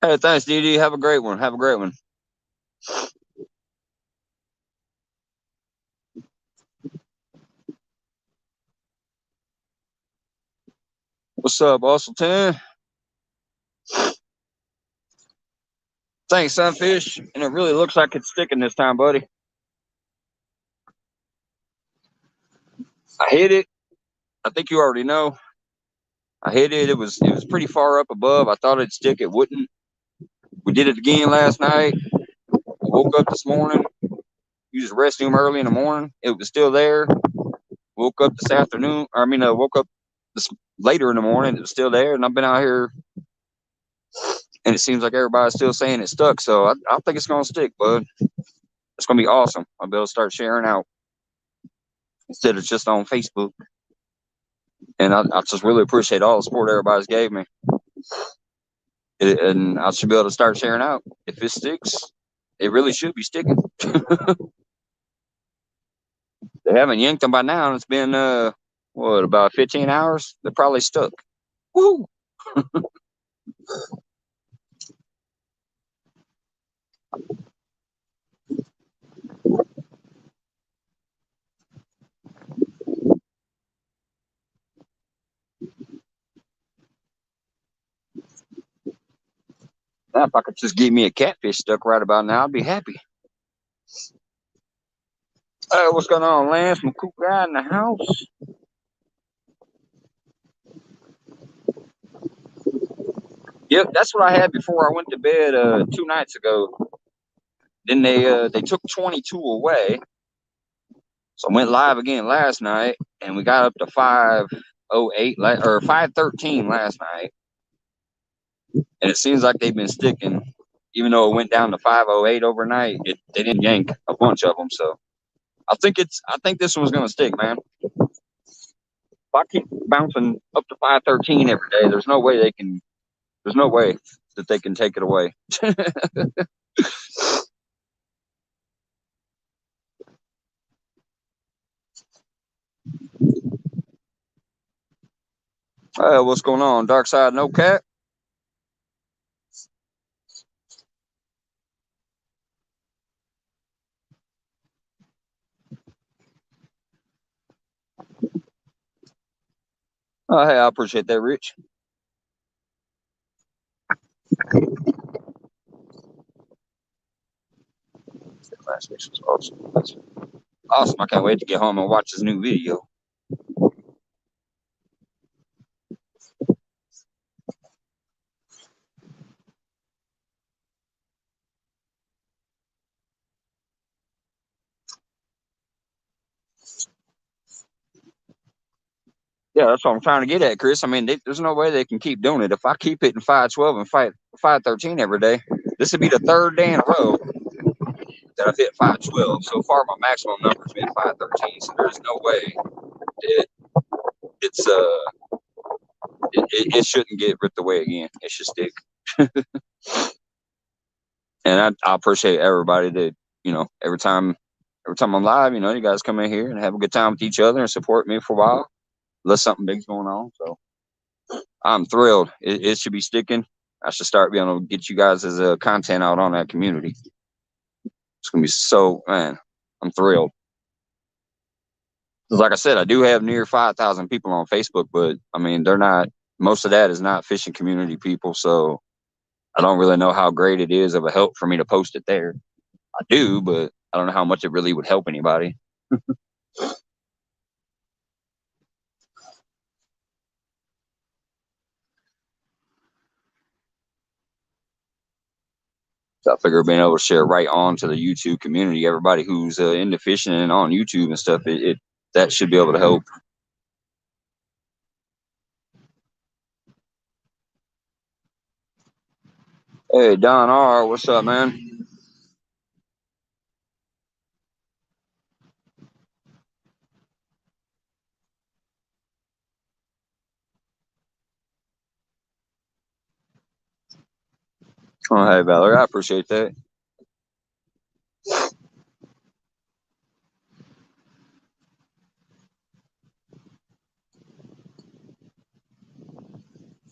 Hey, thanks, DD. Have a great one. Have a great one. What's up, Austin? Thanks, Sunfish. And it really looks like it's sticking this time, buddy. I hit it. I think you already know. I hit it. It was pretty far up above. I thought it'd stick. It wouldn't. We did it again last night. Woke up this morning. Used the restroom early in the morning. It was still there. Woke up this afternoon. Woke up this later in the morning. It was still there, and I've been out here, and it seems like everybody's still saying it stuck. So I think it's gonna stick, bud. It's gonna be awesome. I'll be able to start sharing out instead of just on Facebook. And I just really appreciate all the support everybody's gave me. And I should be able to start sharing out. If it sticks, it really should be sticking. They haven't yanked them by now, and it's been about 15 hours. They're probably stuck. Woo! Now, if I could just get me a catfish stuck right about now, I'd be happy. Hey, what's going on, Lance? McCook guy in the house. Yep, that's what I had before I went to bed 2 nights ago. Then they took 22 away, so I went live again last night, and we got up to 508 or 513 last night, and it seems like they've been sticking. Even though it went down to 508 overnight, they didn't yank a bunch of them. So I think this one's gonna stick, man. If I keep bouncing up to 513 every day, there's no way they can. There's no way that they can take it away. What's going on? Dark side, no cat. Oh, hey, I appreciate that, Rich. Last week's was awesome. That's awesome. I can't wait to get home and watch this new video. Yeah, that's what I'm trying to get at, Chris. I mean, there's no way they can keep doing it. If I keep hitting 512 and fight 513 every day, this would be the third day in a row that I've hit 512. So far, my maximum number's been 513. So there's no way that it's it shouldn't get ripped away again. It should stick. And I appreciate everybody that every time I'm live, you guys come in here and have a good time with each other and support me for a while. Unless something big's going on, so I'm thrilled. It should be sticking. I should start being able to get you guys as a content out on that community. It's gonna be so, man. I'm thrilled. Like I said, I do have near 5,000 people on Facebook, but I mean, they're not. Most of that is not fishing community people, so I don't really know how great it is of a help for me to post it there. I do, but I don't know how much it really would help anybody. So I figure being able to share right on to the YouTube community, everybody who's into fishing and on YouTube and stuff, it that should be able to help. Hey, Don R, what's up, man? Oh, hey, Valerie, I appreciate that.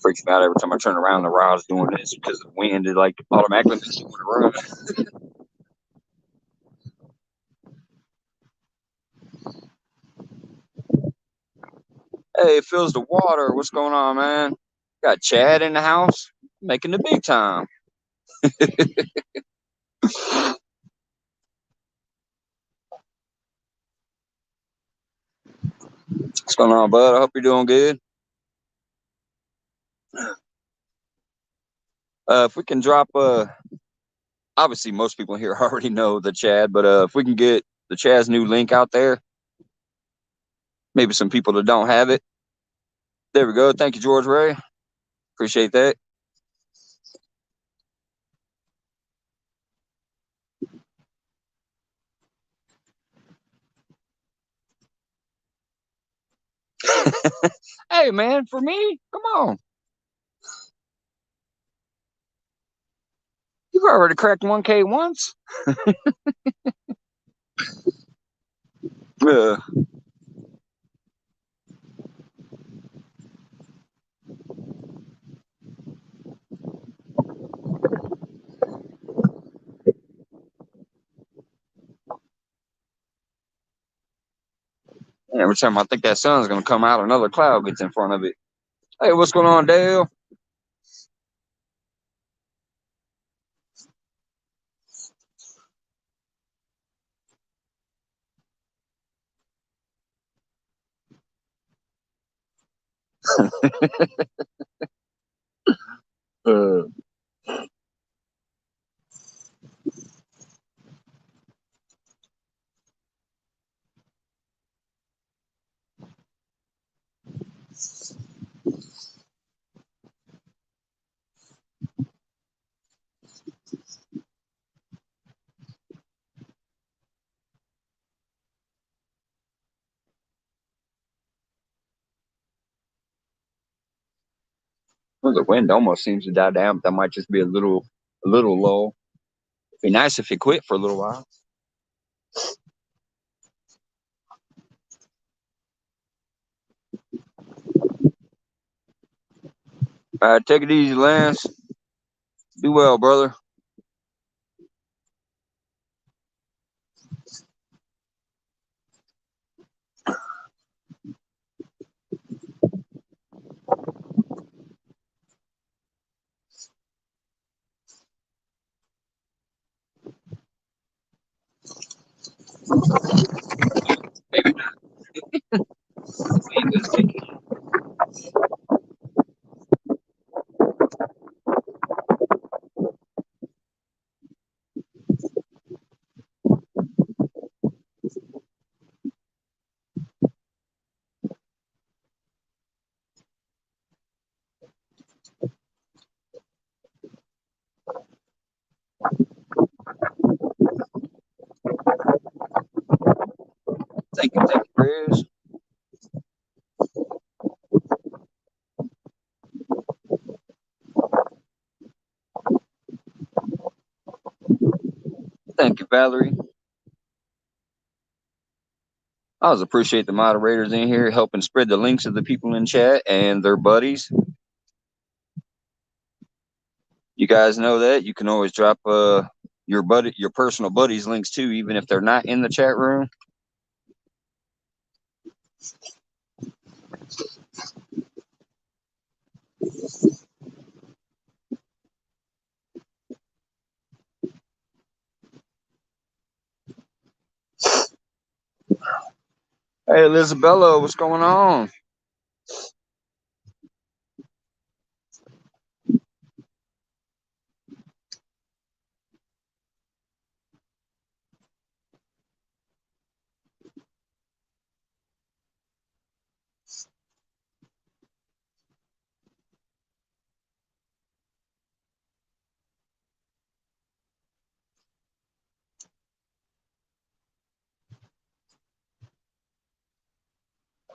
Freaks me out every time I turn around. The rod's doing this because the wind is like automatically makes you want to run. Hey, it fills the water. What's going on, man? Got Chad in the house making the big time. What's going on, bud? I hope you're doing good. If we can drop, obviously most people here already know the Chad, but if we can get the Chad's new link out there, maybe some people that don't have it. There we go. Thank you, George Ray. Appreciate that. Hey, man, for me, come on. You've already cracked 1K once. Yeah. Every time I think that sun's gonna come out, another cloud gets in front of it. Hey, what's going on, Dale? uh, well, the wind almost seems to die down, but that might just be a little low. It'd be nice if it quit for a little while. All right, take it easy, Lance. Do well, brother. Maybe not. Thank you, Chris. Thank you, Valerie. I always appreciate the moderators in here helping spread the links of the people in chat and their buddies. You guys know that you can always drop your personal buddies links too, even if they're not in the chat room. Hey, Elizabella, what's going on?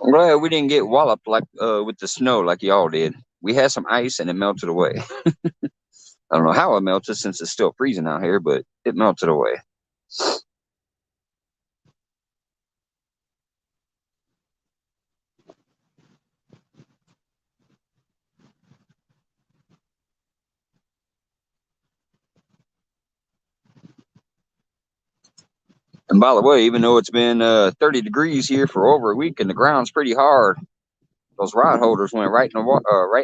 I'm glad we didn't get walloped like with the snow like y'all did. We had some ice and it melted away. I don't know how it melted since it's still freezing out here, but it melted away. And by the way, even though it's been 30 degrees here for over a week and the ground's pretty hard, those rod holders went right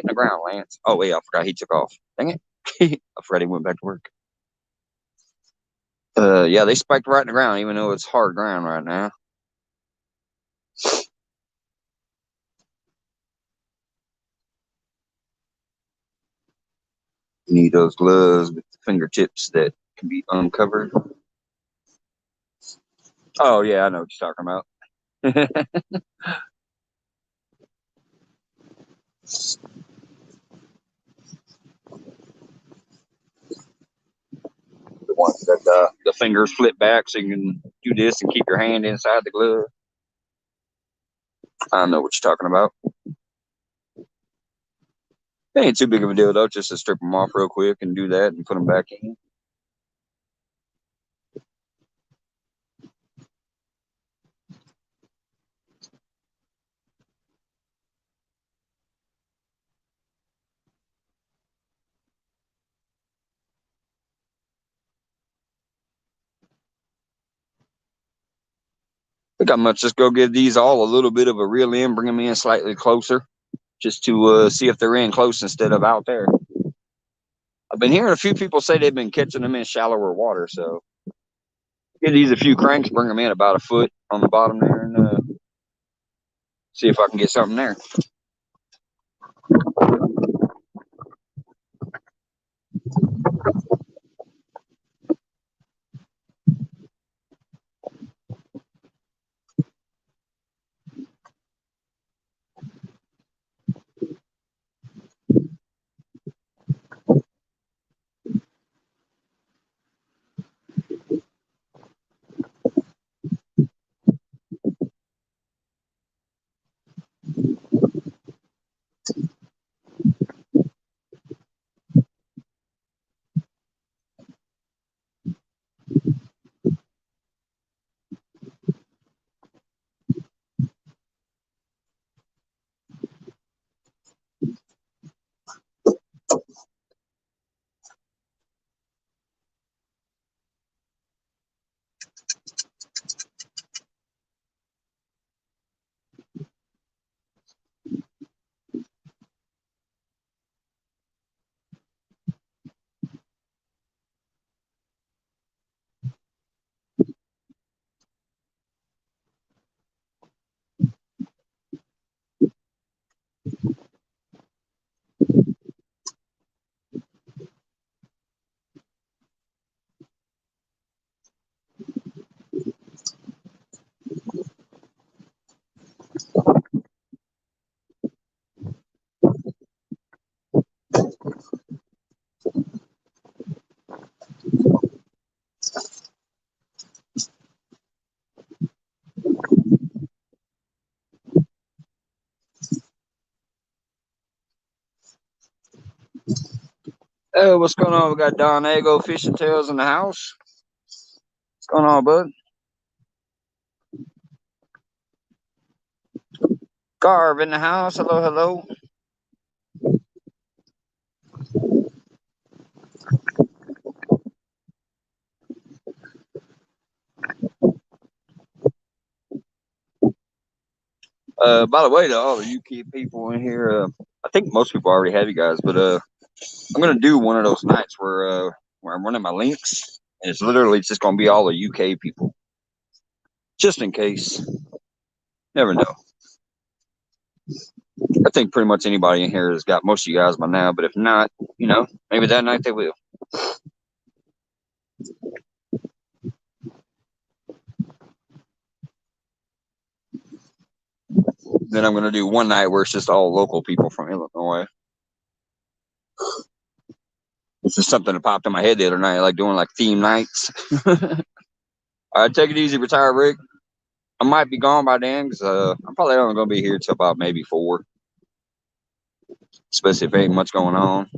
in the ground, Lance. Oh wait, I forgot he took off. Dang it! I forgot he went back to work. Yeah, they spiked right in the ground, even though it's hard ground right now. You need those gloves with the fingertips that can be uncovered. Oh yeah, I know what you're talking about. The ones that the fingers flip back so you can do this and keep your hand inside the glove. I know what you're talking about. It ain't too big of a deal though, just to strip them off real quick and do that and put them back in. I think I must just go give these all a little bit of a reel in, bring them in slightly closer, just to see if they're in close instead of out there. I've been hearing a few people say they've been catching them in shallower water, so give these a few cranks, bring them in about a foot on the bottom there, and see if I can get something there. What's going on? We got Don Ego Fishing Tails in the house. What's going on, bud? Garv in the house. Hello, hello. By the way, to all the UK people in here, I think most people already have you guys, but I'm gonna do one of those nights where I'm running my links, and it's literally just gonna be all the UK people, just in case. Never know. I think pretty much anybody in here has got most of you guys by now, but if not, maybe that night they will. Then I'm gonna do one night where it's just all local people from Illinois. It's just something that popped in my head the other night, like doing like theme nights. All right, take it easy, retire Rick. I might be gone by then because I'm probably only gonna be here till about maybe 4, especially if ain't much going on.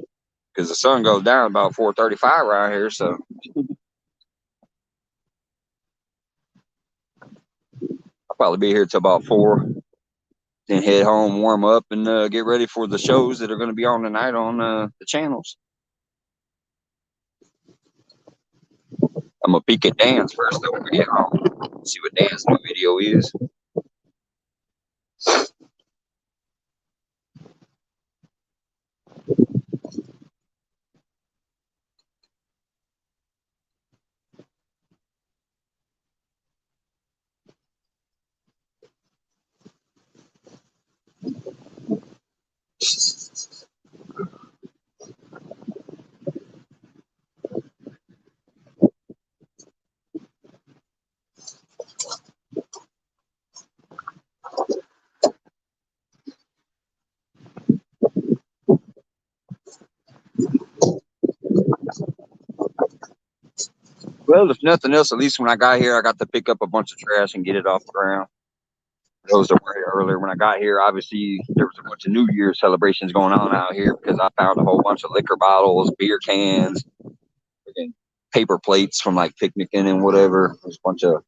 Because the sun goes down about 4:35 around here, so I'll probably be here till about 4. Then head home, warm up, and get ready for the shows that are going to be on tonight on the channels. I'm gonna peek at Dan's first though when we get home. See what Dan's new video is. Well, if nothing else, at least when I got here, I got to pick up a bunch of trash and get it off the ground. Those that were here earlier when I got here, obviously there was a bunch of New Year's celebrations going on out here because I found a whole bunch of liquor bottles, beer cans, paper plates from like picnicking and whatever. There's a bunch of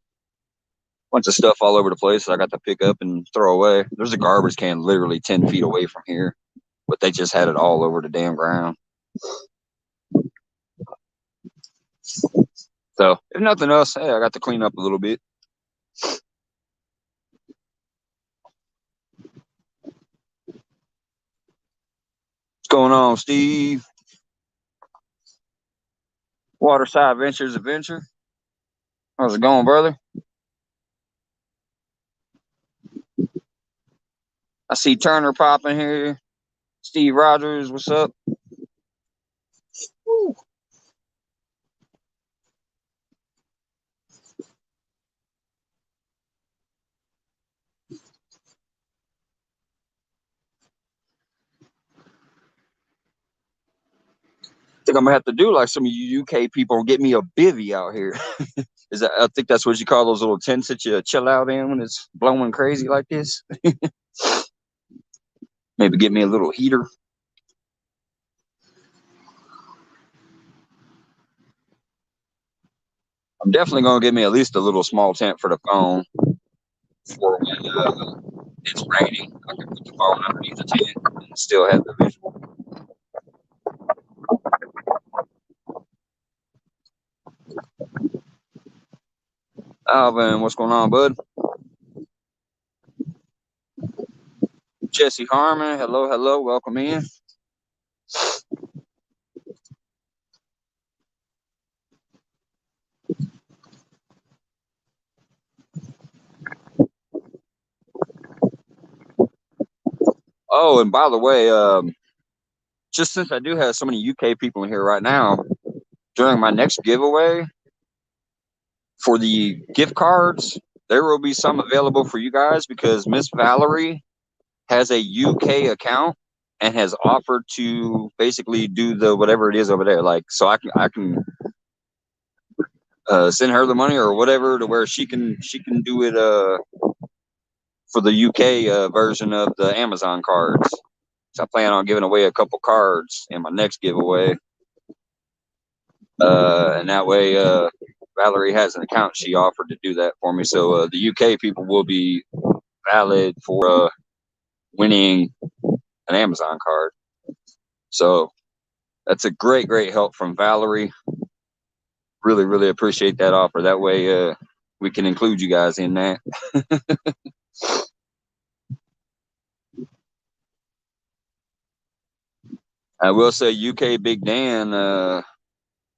stuff all over the place that I got to pick up and throw away. There's a garbage can literally 10 feet away from here, but they just had it all over the damn ground. So if nothing else, hey, I got to clean up a little bit. What's going on, Steve? Waterside Ventures Adventure. How's it going, brother? I see Turner popping here. Steve Rogers, what's up? Woo. I think I'm gonna have to do like some of you UK people and get me a bivy out here. Is that? I think that's what you call those little tents that you chill out in when it's blowing crazy like this. Maybe get me a little heater. I'm definitely gonna get me at least a little small tent for the phone for when it's raining. I can put the phone underneath the tent and still have the visual. Alvin, what's going on, bud? Jesse Harmon, hello, hello, welcome in. Oh, and by the way, just since I do have so many UK people in here right now, during my next giveaway for the gift cards, there will be some available for you guys because Miss Valerie has a UK account and has offered to basically do the whatever it is over there. Like, so I can send her the money or whatever to where she can do it for the UK version of the Amazon cards. So I plan on giving away a couple cards in my next giveaway. And that way, Valerie has an account. She offered to do that for me. So the UK people will be valid for winning an Amazon card. So that's a great, great help from Valerie. Really, really appreciate that offer. That way, we can include you guys in that. I will say UK Big Dan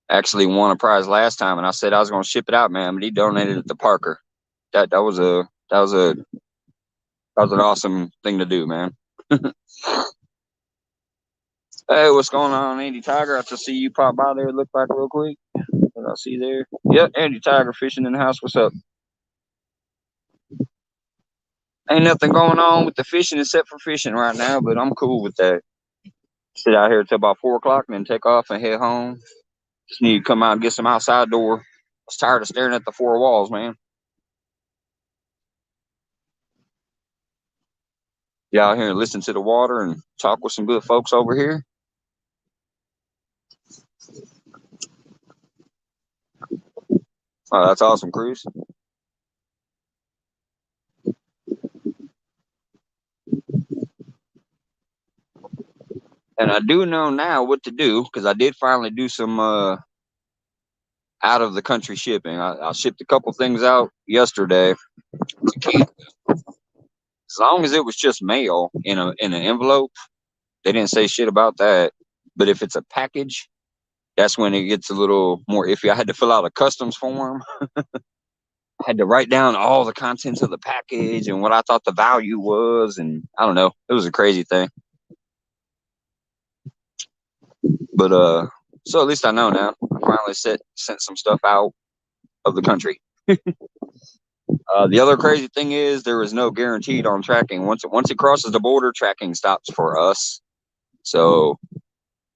actually won a prize last time, and I said I was going to ship it out, man, but he donated it to Parker. That was an awesome thing to do, man. Hey, what's going on, Andy Tiger? I just see you pop by there. Look back real quick. What I see there? Yep, Andy Tiger fishing in the house. What's up? Ain't nothing going on with the fishing except for fishing right now, but I'm cool with that. Sit out here till about 4 o'clock and then take off and head home. Just need to come out and get some outside door. I was tired of staring at the four walls, man. Get out here and listen to the water and talk with some good folks over here. Oh, that's awesome, Cruz. And I do know now what to do because I did finally do some out of the country shipping. I shipped a couple things out yesterday. As long as it was just mail in an envelope, they didn't say shit about that. But if it's a package, that's when it gets a little more iffy. I had to fill out a customs form. I had to write down all the contents of the package and what I thought the value was, and I don't know. It was a crazy thing. But so at least I know now. I finally sent some stuff out of the country. The other crazy thing is there is no guaranteed on tracking. Once it crosses the border, tracking stops for us. So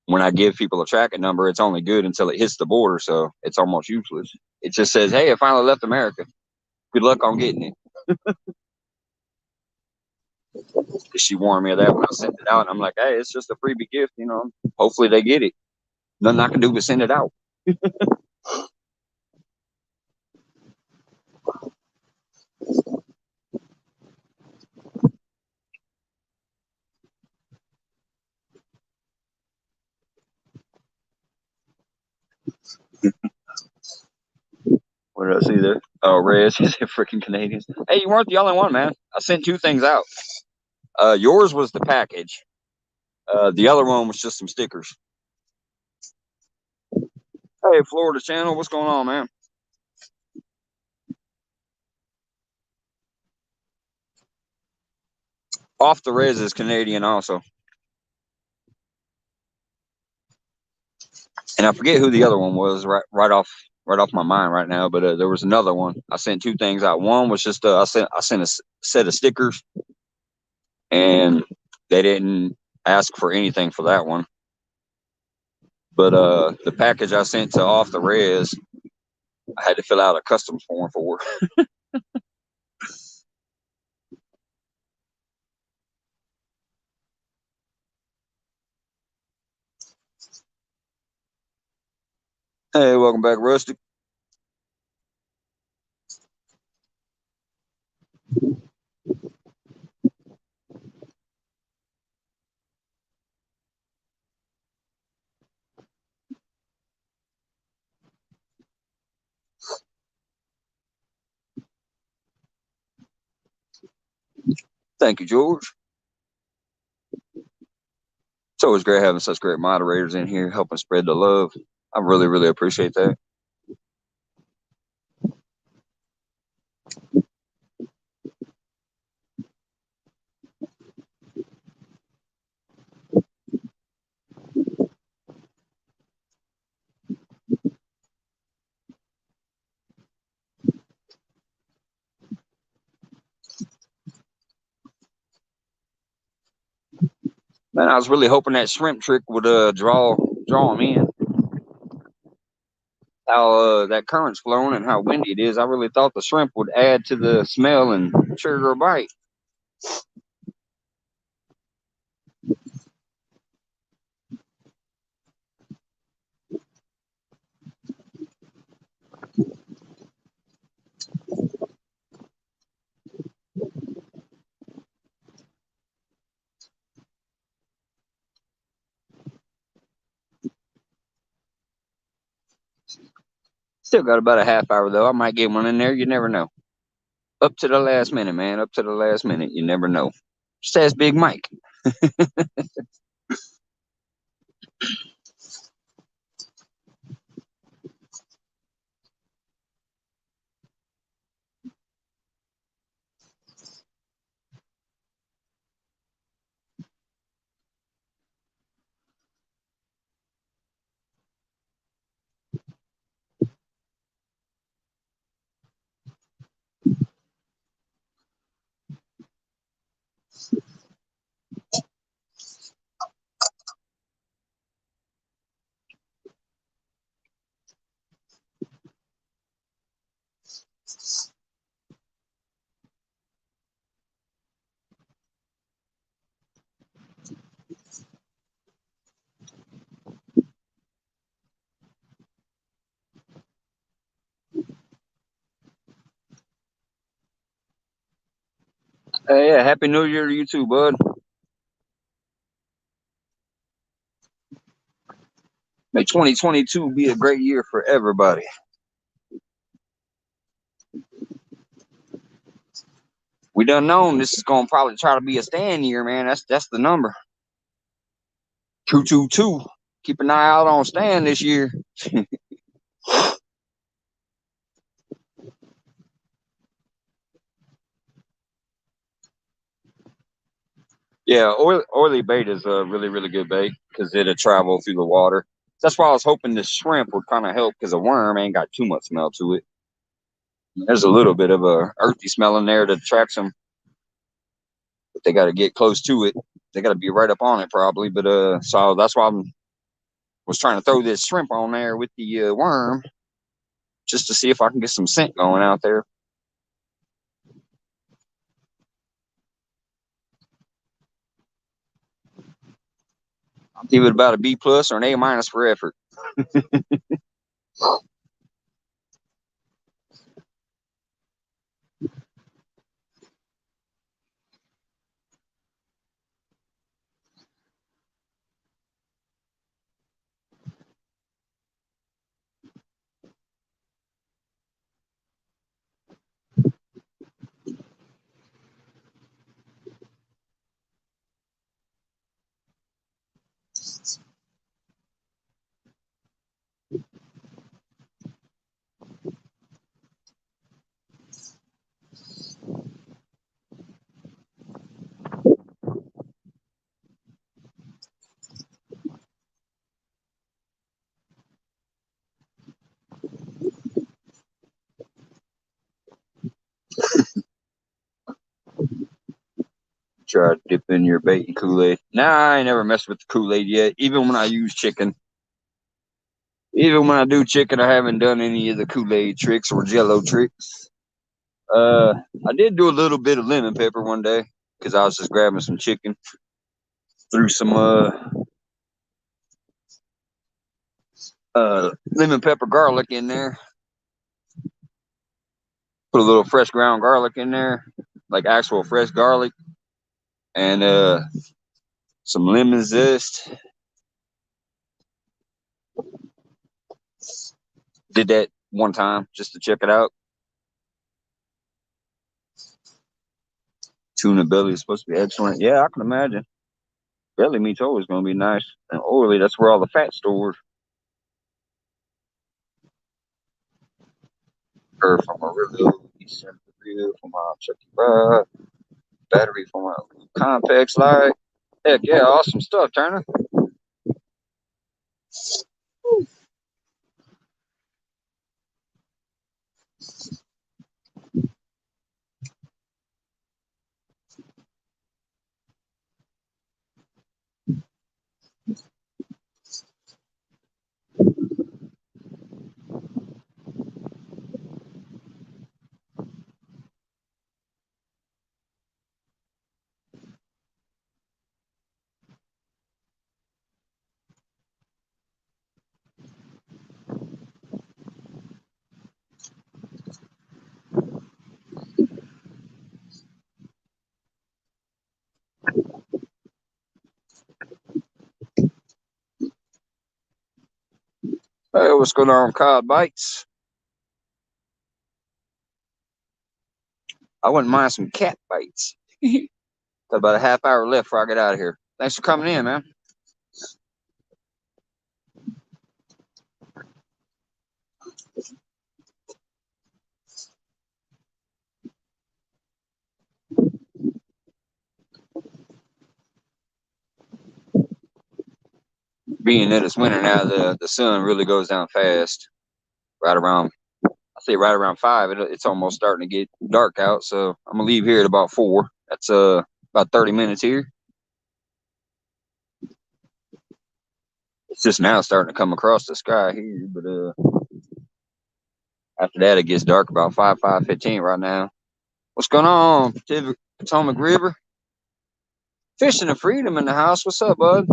when I give people a tracking number, it's only good until it hits the border. So it's almost useless. It just says, "Hey, I finally left America. Good luck on getting it." She warned me of that when I sent it out. And I'm like, "Hey, it's just a freebie gift, you know. Hopefully they get it. Nothing I can do but send it out." What did I see there? Oh, Rez, he said freaking Canadians. Hey, you weren't the only one, man. I sent two things out. Yours was the package. The other one was just some stickers. Hey, Florida Channel, what's going on, man? Off the Res is Canadian also, and I forget who the other one was right off my mind right now. But there was another one. I sent two things out. One was just I sent a set of stickers, and they didn't ask for anything for that one. But the package I sent to Off the Res, I had to fill out a customs form for. Hey, welcome back, Rusty. Thank you, George. It's always great having such great moderators in here helping spread the love. I really, really appreciate that. Man, I was really hoping that shrimp trick would draw them in. How that current's flowing and how windy it is, I really thought the shrimp would add to the smell and trigger a bite. Still got about a half hour though. I might get one in there. You never know. Up to the last minute, man. Up to the last minute. You never know. Just ask Big Mike. Hey, yeah, Happy New Year to you too, bud. May 2022 be a great year for everybody. We done known this is gonna probably try to be a stand year, man. That's the number. 222. Keep an eye out on Stan this year. Yeah, oily bait is a really, really good bait because it'll travel through the water. That's why I was hoping the shrimp would kind of help because a worm ain't got too much smell to it. There's a little bit of a earthy smell in there that attracts them, but they got to get close to it. They got to be right up on it probably. But so that's why I was trying to throw this shrimp on there with the worm just to see if I can get some scent going out there. I'll give it about a B plus or an A minus for effort. Try to dip in your bait and Kool-Aid. Nah, I ain't never messed with the Kool-Aid yet. Even when I use chicken. Even when I do chicken, I haven't done any of the Kool-Aid tricks or Jello tricks. Uh, I did do a little bit of lemon pepper one day because I was just grabbing some chicken, threw some lemon pepper garlic in there, put a little fresh ground garlic in there, like actual fresh garlic, and some lemon zest. Did that one time just to check it out. Tuna belly is supposed to be excellent. Yeah, I can imagine. Belly meat's always going to be nice and oily. That's where all the fat stores. Her from Amarillo, December rib for my Chucky Ride, battery for my complex light. Heck yeah, awesome stuff, Turner. Hey, what's going on, Cod Bites? I wouldn't mind some cat bites. Got about a half hour left before I get out of here. Thanks for coming in, man. Being that it's winter now, the sun really goes down fast. Right around, I say right around 5. It's almost starting to get dark out, so I'm gonna leave here at about 4. That's about 30 minutes here. It's just now starting to come across the sky here, but after that it gets dark about 5:15 right now. What's going on, Potomac River? Fishing of Freedom in the house. What's up, bud?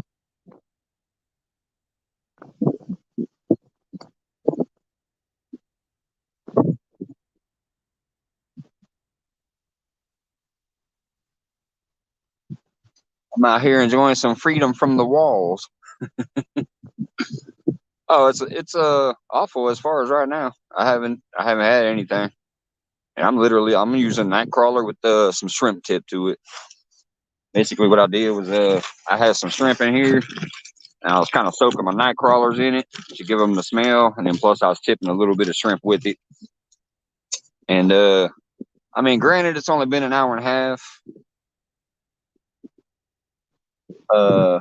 I'm out here enjoying some freedom from the walls. Oh, it's awful as far as right now. I haven't had anything. And I'm using Nightcrawler with some shrimp tip to it. Basically, what I did was I had some shrimp in here, and I was kind of soaking my night crawlers in it to give them the smell, and then plus I was tipping a little bit of shrimp with it. And I mean, granted, it's only been an hour and a half. Uh,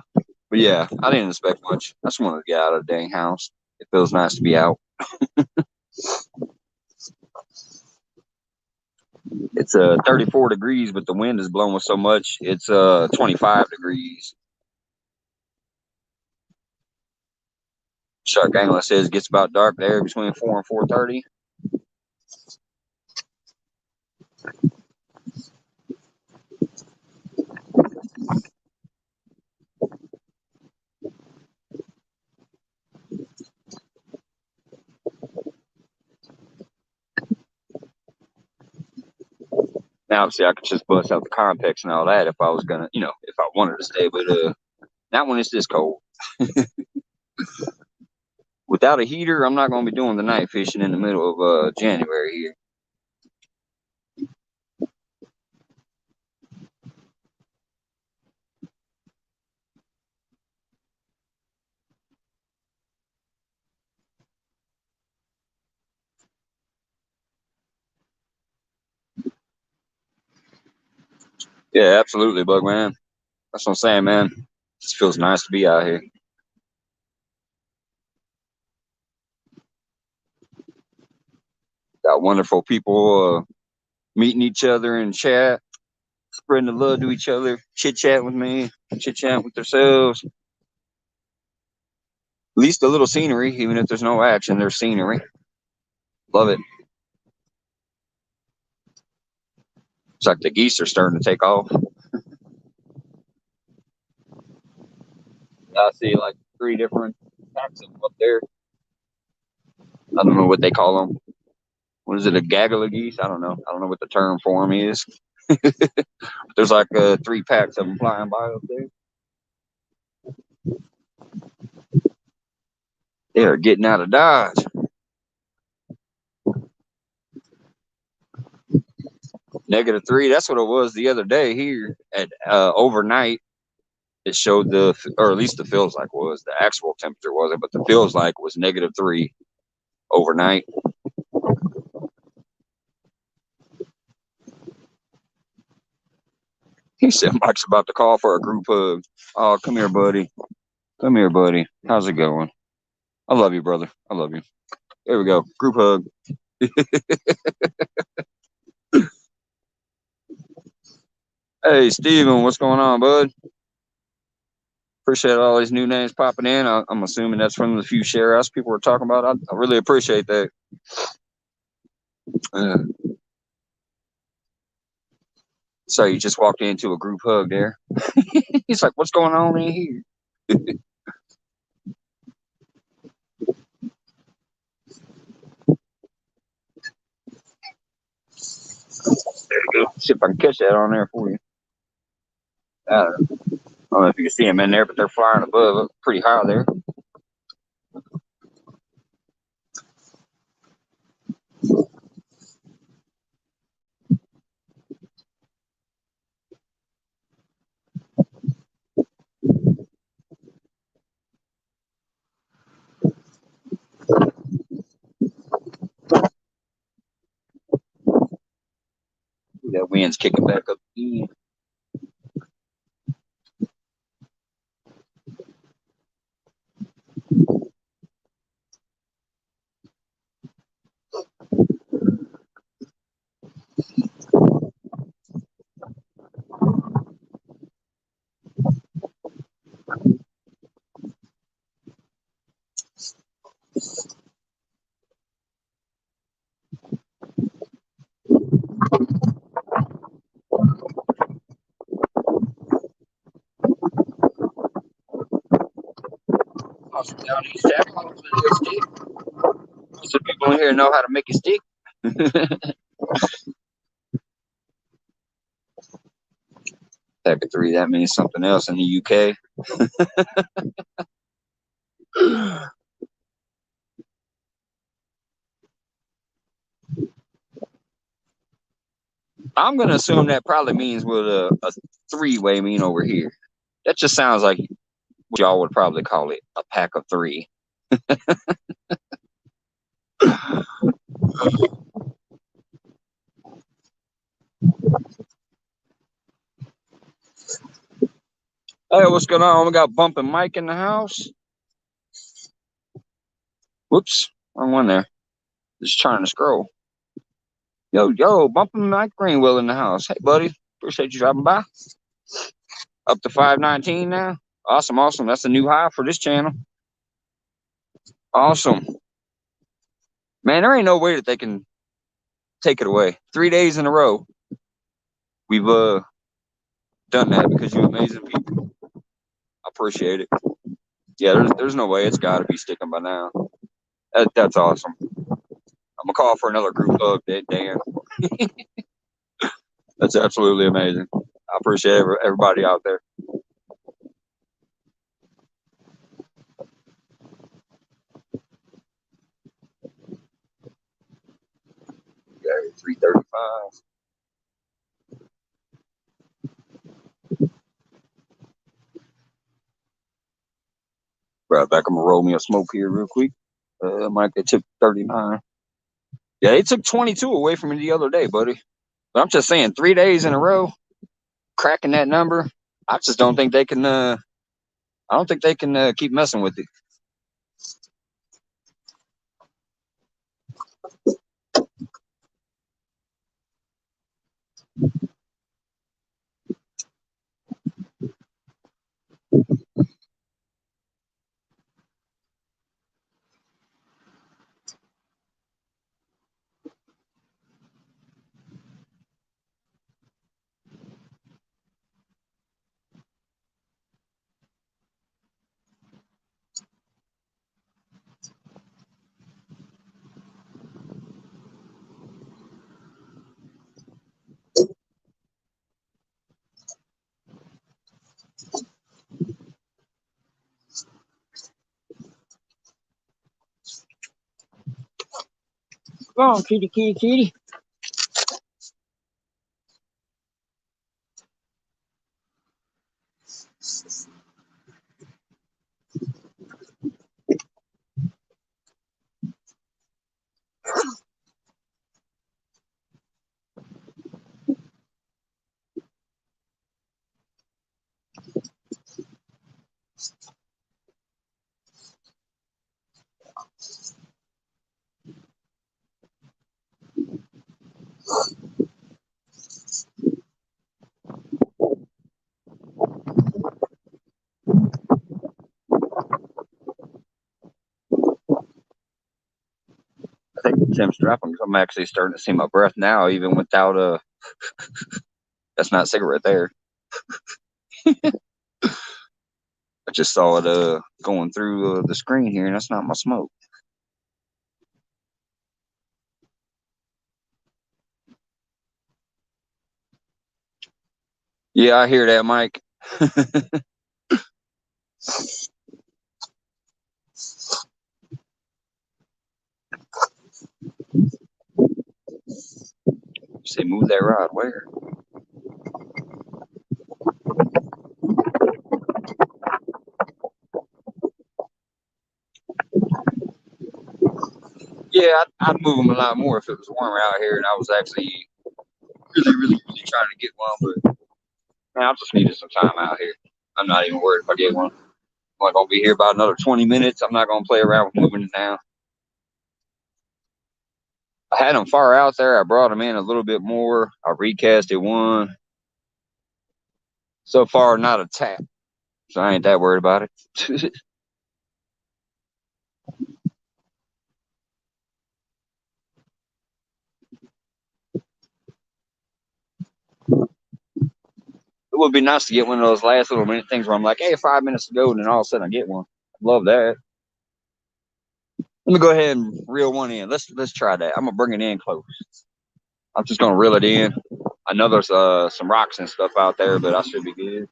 but yeah, I didn't expect much. I just wanted to get out of the dang house. It feels nice to be out. It's 34 degrees, but the wind is blowing so much. It's 25 degrees. Shark Angler says it gets about dark there between 4 and 4:30. Now, obviously, I could just bust out the Compex and all that if I was gonna, if I wanted to stay. But not when it's this cold. Without a heater, I'm not gonna be doing the night fishing in the middle of January here. Yeah, absolutely, Bug Man. That's what I'm saying, man. It just feels nice to be out here. Got wonderful people meeting each other in chat, spreading the love to each other, chit chat with me, chit chat with themselves. At least a little scenery, even if there's no action, there's scenery. Love it. It's like the geese are starting to take off. I see like 3 different packs of them up there. I don't know what they call them. What is it, a gaggle of geese? I don't know. I don't know what the term for them is. There's like 3 packs of them flying by up there. They are getting out of Dodge. -3. That's what it was the other day here at overnight. It showed or at least the feels like was. The actual temperature wasn't, but the feels like was -3 overnight. He said Mike's about to call for a group hug. Oh, come here, buddy. Come here, buddy. How's it going? I love you, brother. I love you. There we go. Group hug. Hey, Steven, what's going on, bud? Appreciate all these new names popping in. I'm assuming that's from the few share outs people were talking about. I really appreciate that. So you just walked into a group hug there. He's like, what's going on in here? There you go. See if I can catch that on there for you. I don't know if you can see them in there, but they're flying above, pretty high there. That wind's kicking back up again. Awesome. Down East Africa, stick. Some people in here know how to make a stick. Pack of 3, that means something else in the UK. I'm going to assume that probably means what a 3-way mean over here. That just sounds like what y'all would probably call it, a pack of 3. Hey, what's going on? We got Bumping Mike in the house. Whoops, wrong one there. Just trying to scroll. Yo, Bumping Mike Greenwell in the house. Hey, buddy, appreciate you dropping by. Up to 519 now. Awesome. That's a new high for this channel. Awesome. Man, there ain't no way that they can take it away. 3 days in a row. We've done that because you amazing people. I appreciate it. Yeah, there's no way. It's got to be sticking by now. That's awesome. I'm gonna call for another group hug, Dan. That's absolutely amazing. I appreciate everybody out there. Yeah, 335. Right back. I'm gonna roll me a smoke here real quick. Mike, they took 39. Yeah, they took 22 away from me the other day, buddy. But I'm just saying, 3 days in a row, cracking that number. I just don't think they can. I don't think they can keep messing with it. Come on, kitty. Tim Strapping. I'm actually starting to see my breath now, even without that's not cigarette there. I just saw it going through the screen here, and that's not my smoke. Yeah, I hear that, Mike. Say, move that rod. Where? Yeah, I'd move them a lot more if it was warmer out here and I was actually really trying to get one. But man, I just needed some time out here. I'm not even worried if I get one. I'm like, gonna be here about another 20 minutes. I'm not gonna play around with moving it now. I had them far out there. I brought them in a little bit more. I recasted one. So far, not a tap. So I ain't that worried about it. It would be nice to get one of those last little minute things where I'm like, hey, 5 minutes to go, and then all of a sudden I get one. Love that. Let me go ahead and reel one in. Let's try that. I'm gonna bring it in close. I'm just gonna reel it in. I know there's some rocks and stuff out there, but I should be good.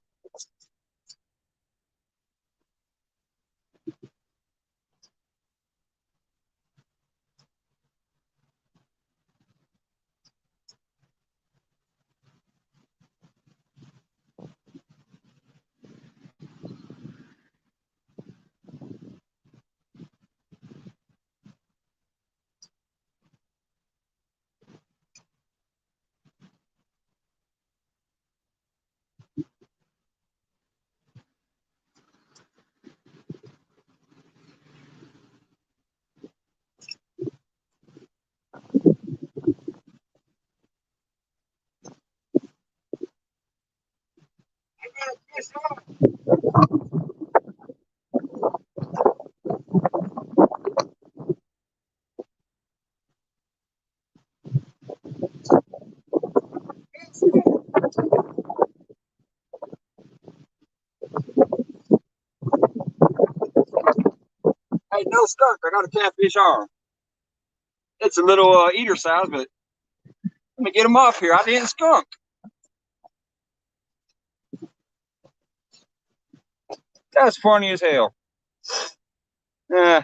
Hey, no skunk. I got a catfish arm. It's a little eater size, but let me get him off here. I didn't skunk. That's funny as hell. Uh,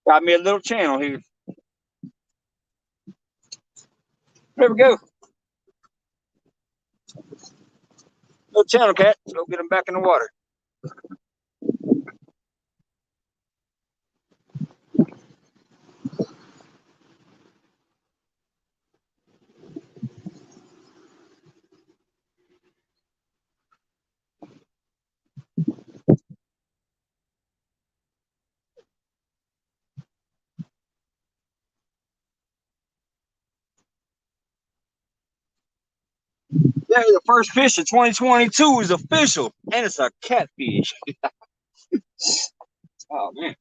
got me a little channel here. There we go. Little channel cat. Let's go get him back in the water. Yeah, the first fish of 2022 is official, and it's a catfish. Oh man.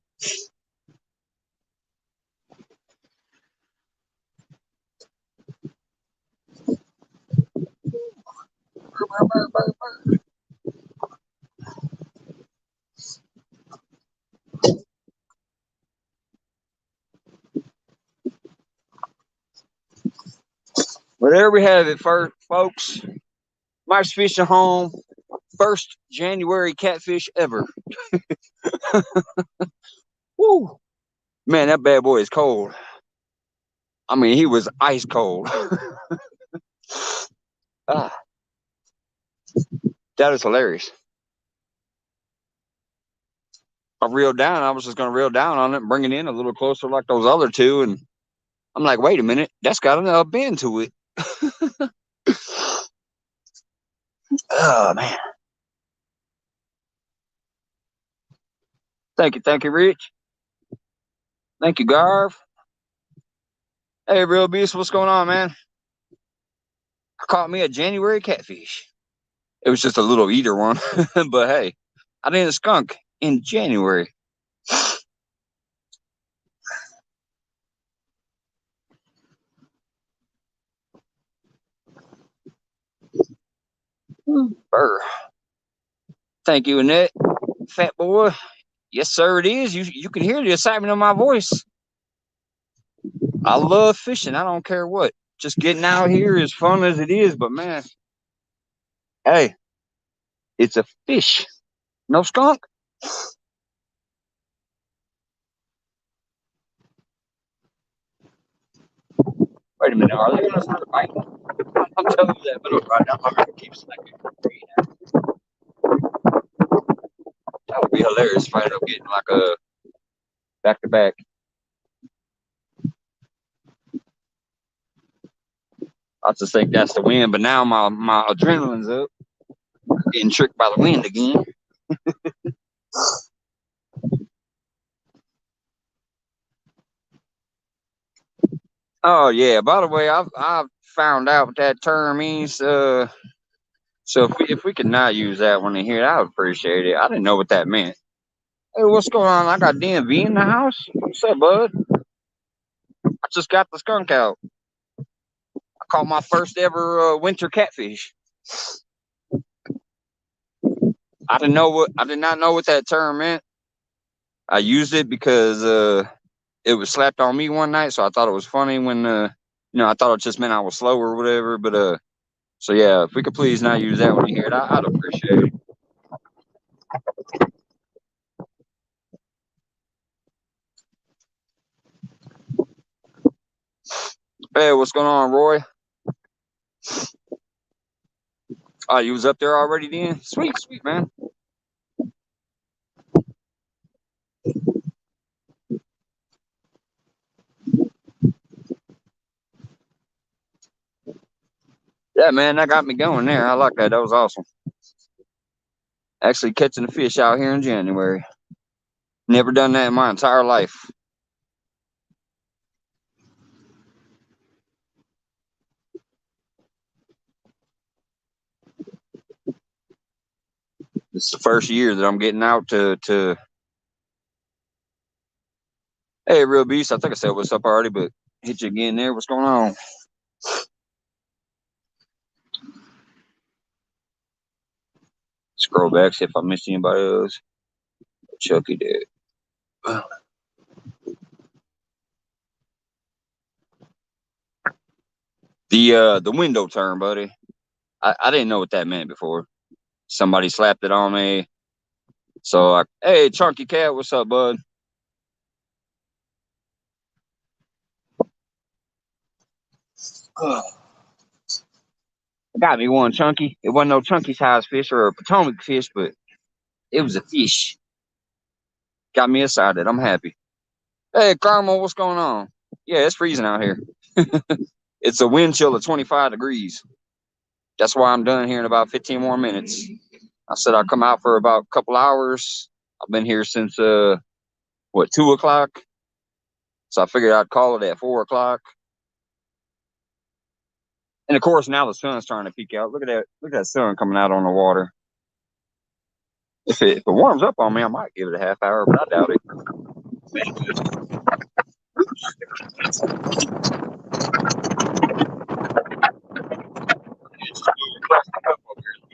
But there we have it, first, folks. Mike's Fishing Home, first January catfish ever. Woo! Man, that bad boy is cold. I mean, he was ice cold. Ah, that is hilarious. I reeled down. I was just going to reel down on it and bring it in a little closer like those other two. And I'm like, wait a minute, that's got a bend to it. Oh, man. Thank you, Rich. Thank you, Garv. Hey, Real Beast, what's going on, man? I caught me a January catfish. It was just a little eater one, but hey, I didn't skunk in January. Burr. Thank you, Annette. Fat boy. Yes, sir, it is. You can hear the excitement of my voice. I love fishing. I don't care what. Just getting out here is fun as it is, but man, hey, it's a fish. No skunk. Wait a minute. Are they gonna start biting? I'm telling you that, but right now I'm gonna keep slacking. That would be hilarious if I end up getting like a back to back. I just think that's the wind, but now my adrenaline's up. Getting tricked by the wind again. Oh yeah. By the way, I've found out what that term means. So if we could not use that one in here, I would appreciate it. I didn't know what that meant. Hey, what's going on? I got DMV in the house. What's up, bud? I just got the skunk out. I caught my first ever winter catfish. I did not know what that term meant. I used it because it was slapped on me one night, so I thought it was funny when I thought it just meant I was slow or whatever. But so yeah, if we could please not use that one in here, I'd appreciate it. Hey, what's going on, Roy? Oh, you was up there already then? Sweet, sweet, man. Yeah, man, that got me going there. I like that. That was awesome. Actually catching a fish out here in January. Never done that in my entire life. This is the first year that I'm getting out to Hey, real beast. I think I said what's up already, but hit you again there. What's going on? Scroll back, see if I missed anybody else. Chucky did. The window turn, buddy. I didn't know what that meant before. Somebody slapped it on me. So hey, Chunky Cat, what's up, bud? I got me one chunky. It wasn't no chunky size fish or a Potomac fish, but it was a fish. Got me excited. I'm happy. Hey, Carmel, what's going on? Yeah, it's freezing out here. It's a wind chill of 25 degrees. That's why I'm done here in about 15 more minutes. I said I'd come out for about a couple hours. I've been here since 2 o'clock. So I figured I'd call it at 4 o'clock. And of course now the sun's starting to peek out. Look at that! Look at that sun coming out on the water. If it warms up on me, I might give it a half hour, but I doubt it.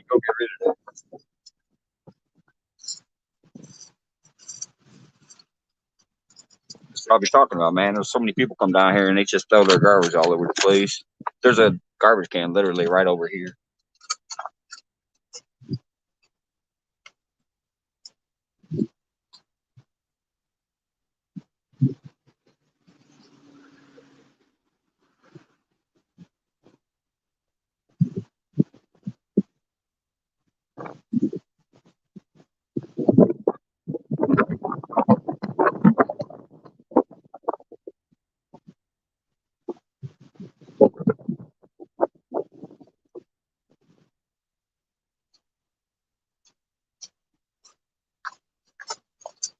Go get rid of that. That's what I'll be talking about, man. There's so many people come down here and they just throw their garbage all over the place. There's a garbage can literally right over here.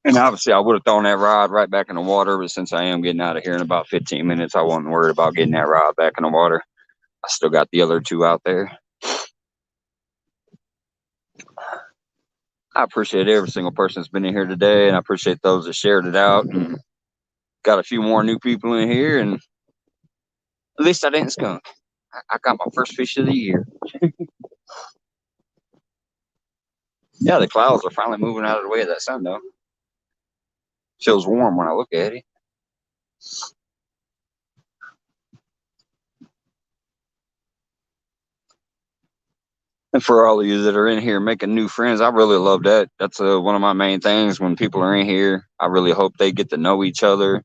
And obviously, I would have thrown that rod right back in the water, but since I am getting out of here in about 15 minutes, I wasn't worried about getting that rod back in the water. I still got the other two out there. I appreciate every single person that's been in here today, and I appreciate those that shared it out. And got a few more new people in here, and at least I didn't skunk. I got my first fish of the year. Yeah, the clouds are finally moving out of the way of that sun, though. Feels warm when I look at it. And for all of you that are in here making new friends, I really love that. That's one of my main things when people are in here. I really hope they get to know each other,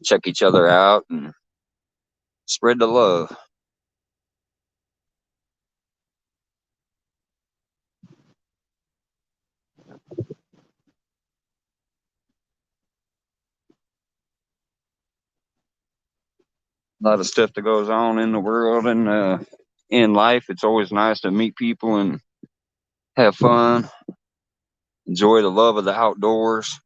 check each other out, and spread the love. A lot of stuff that goes on in the world and in life. It's always nice to meet people and have fun, enjoy the love of the outdoors.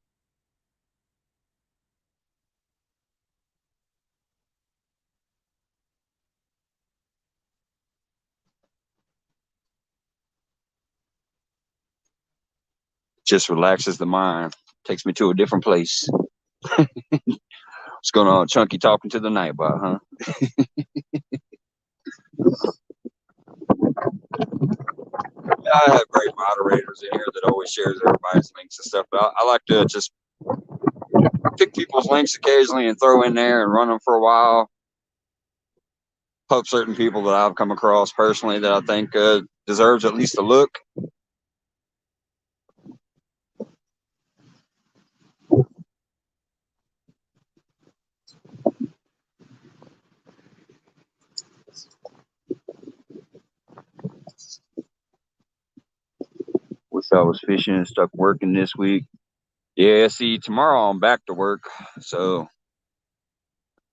Just relaxes the mind, takes me to a different place. What's going on, Chunky? Talking to the nightbot, huh? I have great moderators in here that always shares everybody's links and stuff. But I like to just pick people's links occasionally and throw in there and run them for a while. Hope certain people that I've come across personally that I think deserves at least a look. Wish I was fishing and stuck working this week. Yeah, see, tomorrow I'm back to work. So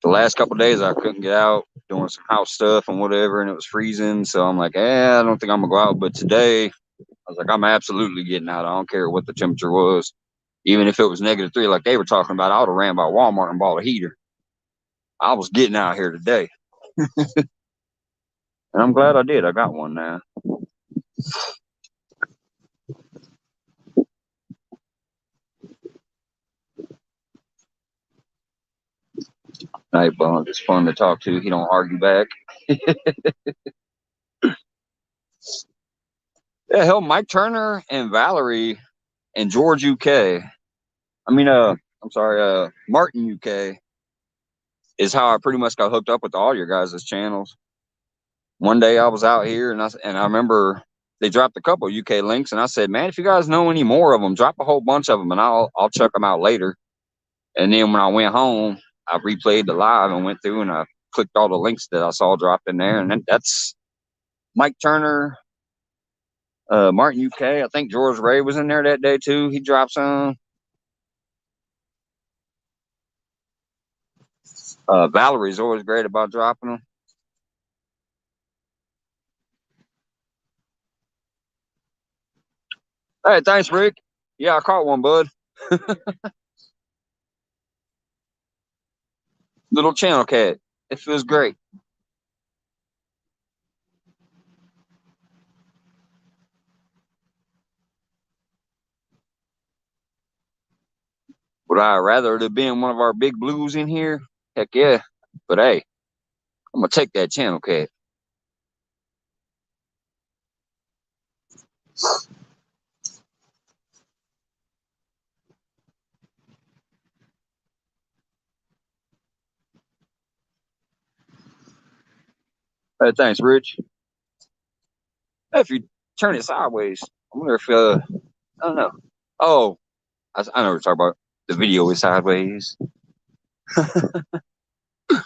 the last couple of days I couldn't get out doing some house stuff and whatever, and it was freezing. So I'm like, I don't think I'm gonna go out. But today I was like, I'm absolutely getting out. I don't care what the temperature was. Even if it was -3, like they were talking about, I would have ran by Walmart and bought a heater. I was getting out here today. And I'm glad I did. I got one now. Nightbug is fun to talk to. He don't argue back. Yeah, hell, Mike Turner and Valerie and George UK. I'm sorry, Martin UK is how I pretty much got hooked up with all your guys' channels. One day I was out here and I remember they dropped a couple UK links and I said, man, if you guys know any more of them, drop a whole bunch of them and I'll check them out later. And then when I went home, I replayed the live and went through and I clicked all the links that I saw dropped in there. And that's Mike Turner, Martin UK. I think George Ray was in there that day too. He dropped some. Valerie's always great about dropping them. Hey, thanks, Rick. Yeah, I caught one, bud. Little channel cat. It feels great. Would I rather have been one of our big blues in here? Heck yeah. But hey, I'm gonna take that channel cat. Hey, thanks, Rich. Hey, if you turn it sideways, I wonder if I don't know. Oh, I know what you're talking about. The video is sideways. I've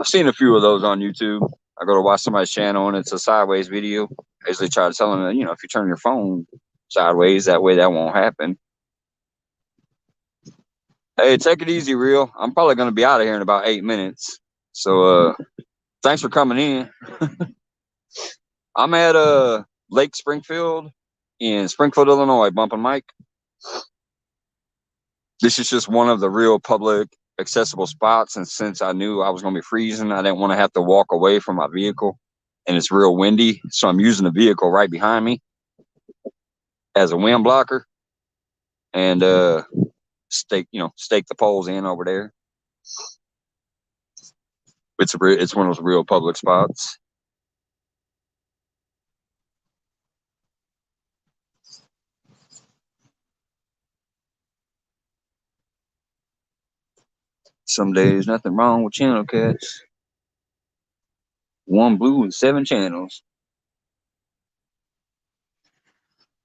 seen a few of those on YouTube. I go to watch somebody's channel and it's a sideways video. I usually try to tell them that, if you turn your phone sideways, that way that won't happen. Hey, take it easy, real. I'm probably going to be out of here in about 8 minutes. So thanks for coming in. I'm at Lake Springfield in Springfield, Illinois, bumping Mike. This is just one of the real public accessible spots. And since I knew I was going to be freezing, I didn't want to have to walk away from my vehicle. And it's real windy. So I'm using the vehicle right behind me. as a wind blocker, and stake the poles in over there. It's one of those real public spots. Some days nothing wrong with channel cats. One blue and 7 channels.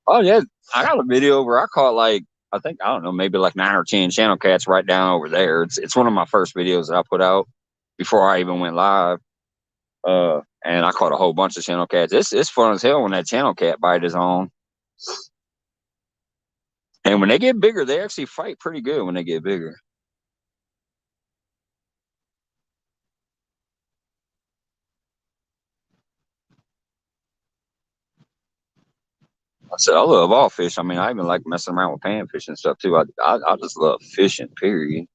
Oh yeah, I got a video where I caught I think I don't know, maybe like 9 or 10 channel cats right down over there. It's one of my first videos that I put out before I even went live. And I caught a whole bunch of channel cats. It's fun as hell when that channel cat bite is on. And when they get bigger, they actually fight pretty good when they get bigger. I said I love all fish. I mean, I even like messing around with panfish and stuff too. I just love fishing, period.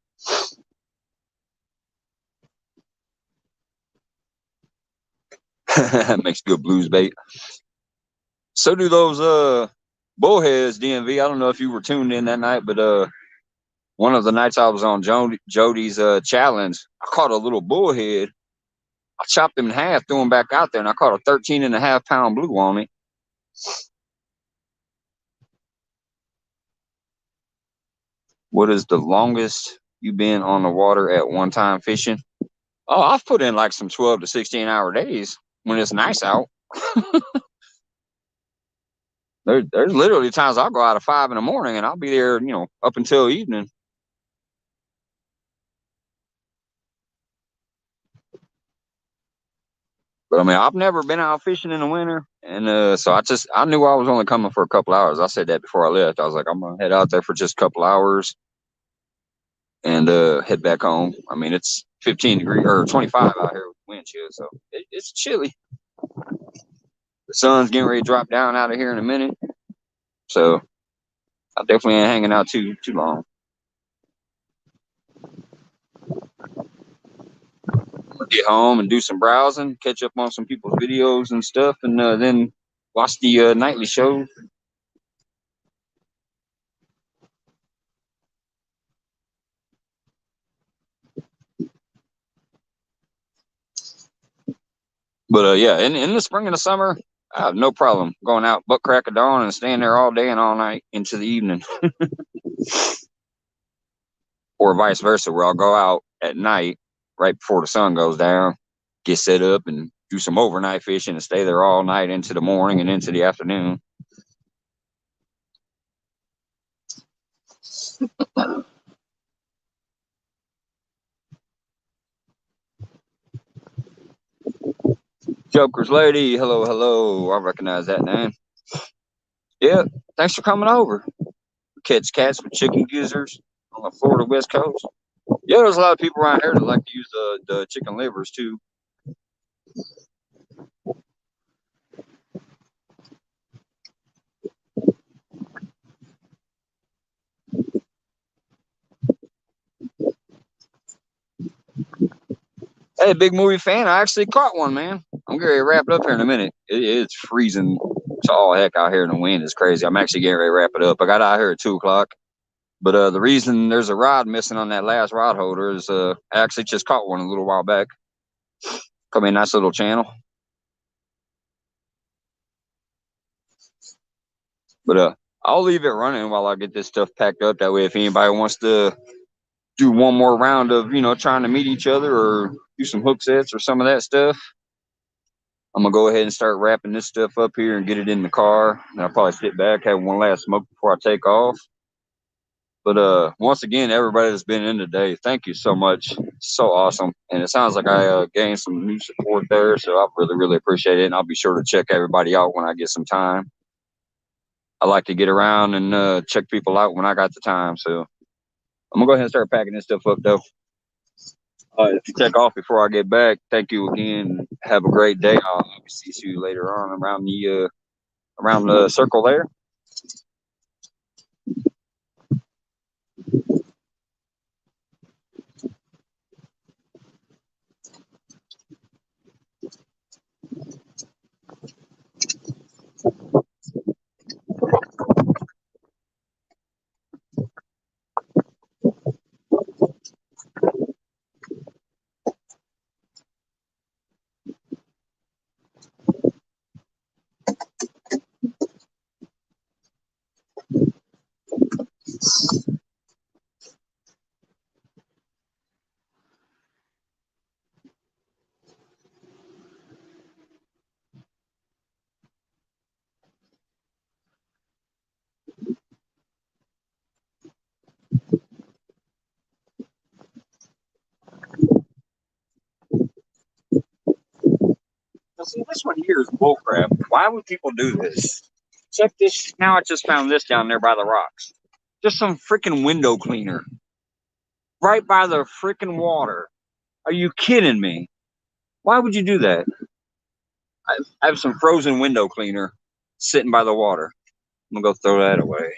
Makes good blues bait. So do those bullheads, DMV. I don't know if you were tuned in that night, but one of the nights I was on Jody's challenge, I caught a little bullhead. I chopped him in half, threw him back out there, and I caught a 13.5-pound blue on it. What is the longest you've been on the water at one time fishing? Oh, I've put in like some 12 to 16-hour days when it's nice out. There's literally times I'll go out at 5 in the morning and I'll be there, up until evening. But I mean, I've never been out fishing in the winter, and so I knew I was only coming for a couple hours. I said that before I left. I was like, I'm gonna head out there for just a couple hours and head back home. I mean, it's 15 degrees or 25 out here with wind chill, so it's chilly. The sun's getting ready to drop down out of here in a minute, so I definitely ain't hanging out too long. I'm gonna get home and do some browsing, catch up on some people's videos and stuff, and then watch the nightly show. But yeah, in the spring and the summer, I have no problem going out butt crack of dawn and staying there all day and all night into the evening. Or vice versa, where I'll go out at night right before the sun goes down, get set up and do some overnight fishing and stay there all night into the morning and into the afternoon. Joker's Lady, hello, hello. I recognize that name. Yeah, thanks for coming over. Catch cats with chicken gizzards on the Florida West Coast. Yeah, there's a lot of people around here that like to use the chicken livers too. Hey, big movie fan. I actually caught one, man. I'm getting ready to wrap it up here in a minute. It's freezing to all heck out here, and the wind is crazy. I'm actually getting ready to wrap it up. I got out here at 2 o'clock. But the reason there's a rod missing on that last rod holder is I actually just caught one a little while back. Come in, nice little channel. But I'll leave it running while I get this stuff packed up. That way, if anybody wants to do one more round of, trying to meet each other or do some hook sets or some of that stuff, I'm gonna go ahead and start wrapping this stuff up here and get it in the car. And I'll probably sit back, have one last smoke before I take off. But once again, everybody that's been in today, thank you so much. It's so awesome. And it sounds like I gained some new support there. So I really, really appreciate it. And I'll be sure to check everybody out when I get some time. I like to get around and check people out when I got the time. So I'm gonna go ahead and start packing this stuff up though. If you check off before I get back, thank you again. Have a great day. I'll see you later on around the circle there. See, this one here is bullcrap. Why would people do this? Check this. Now I just found this down there by the rocks. Just some freaking window cleaner. Right by the freaking water. Are you kidding me? Why would you do that? I have some frozen window cleaner sitting by the water. I'm gonna go throw that away.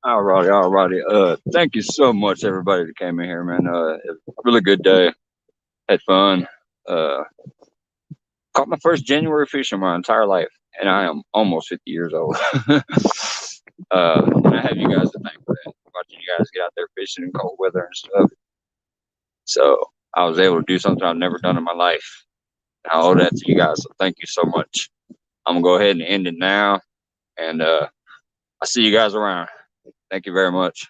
Alrighty, alrighty. Thank you so much, everybody that came in here, man. Really good day. Had fun. Uh, Caught my first January fish in my entire life, and I am almost 50 years old. And I have you guys to thank for that. Watching you guys get out there fishing in cold weather and stuff. So I was able to do something I've never done in my life. And I owe that to you guys. So thank you so much. I'm gonna go ahead and end it now, and I'll see you guys around. Thank you very much.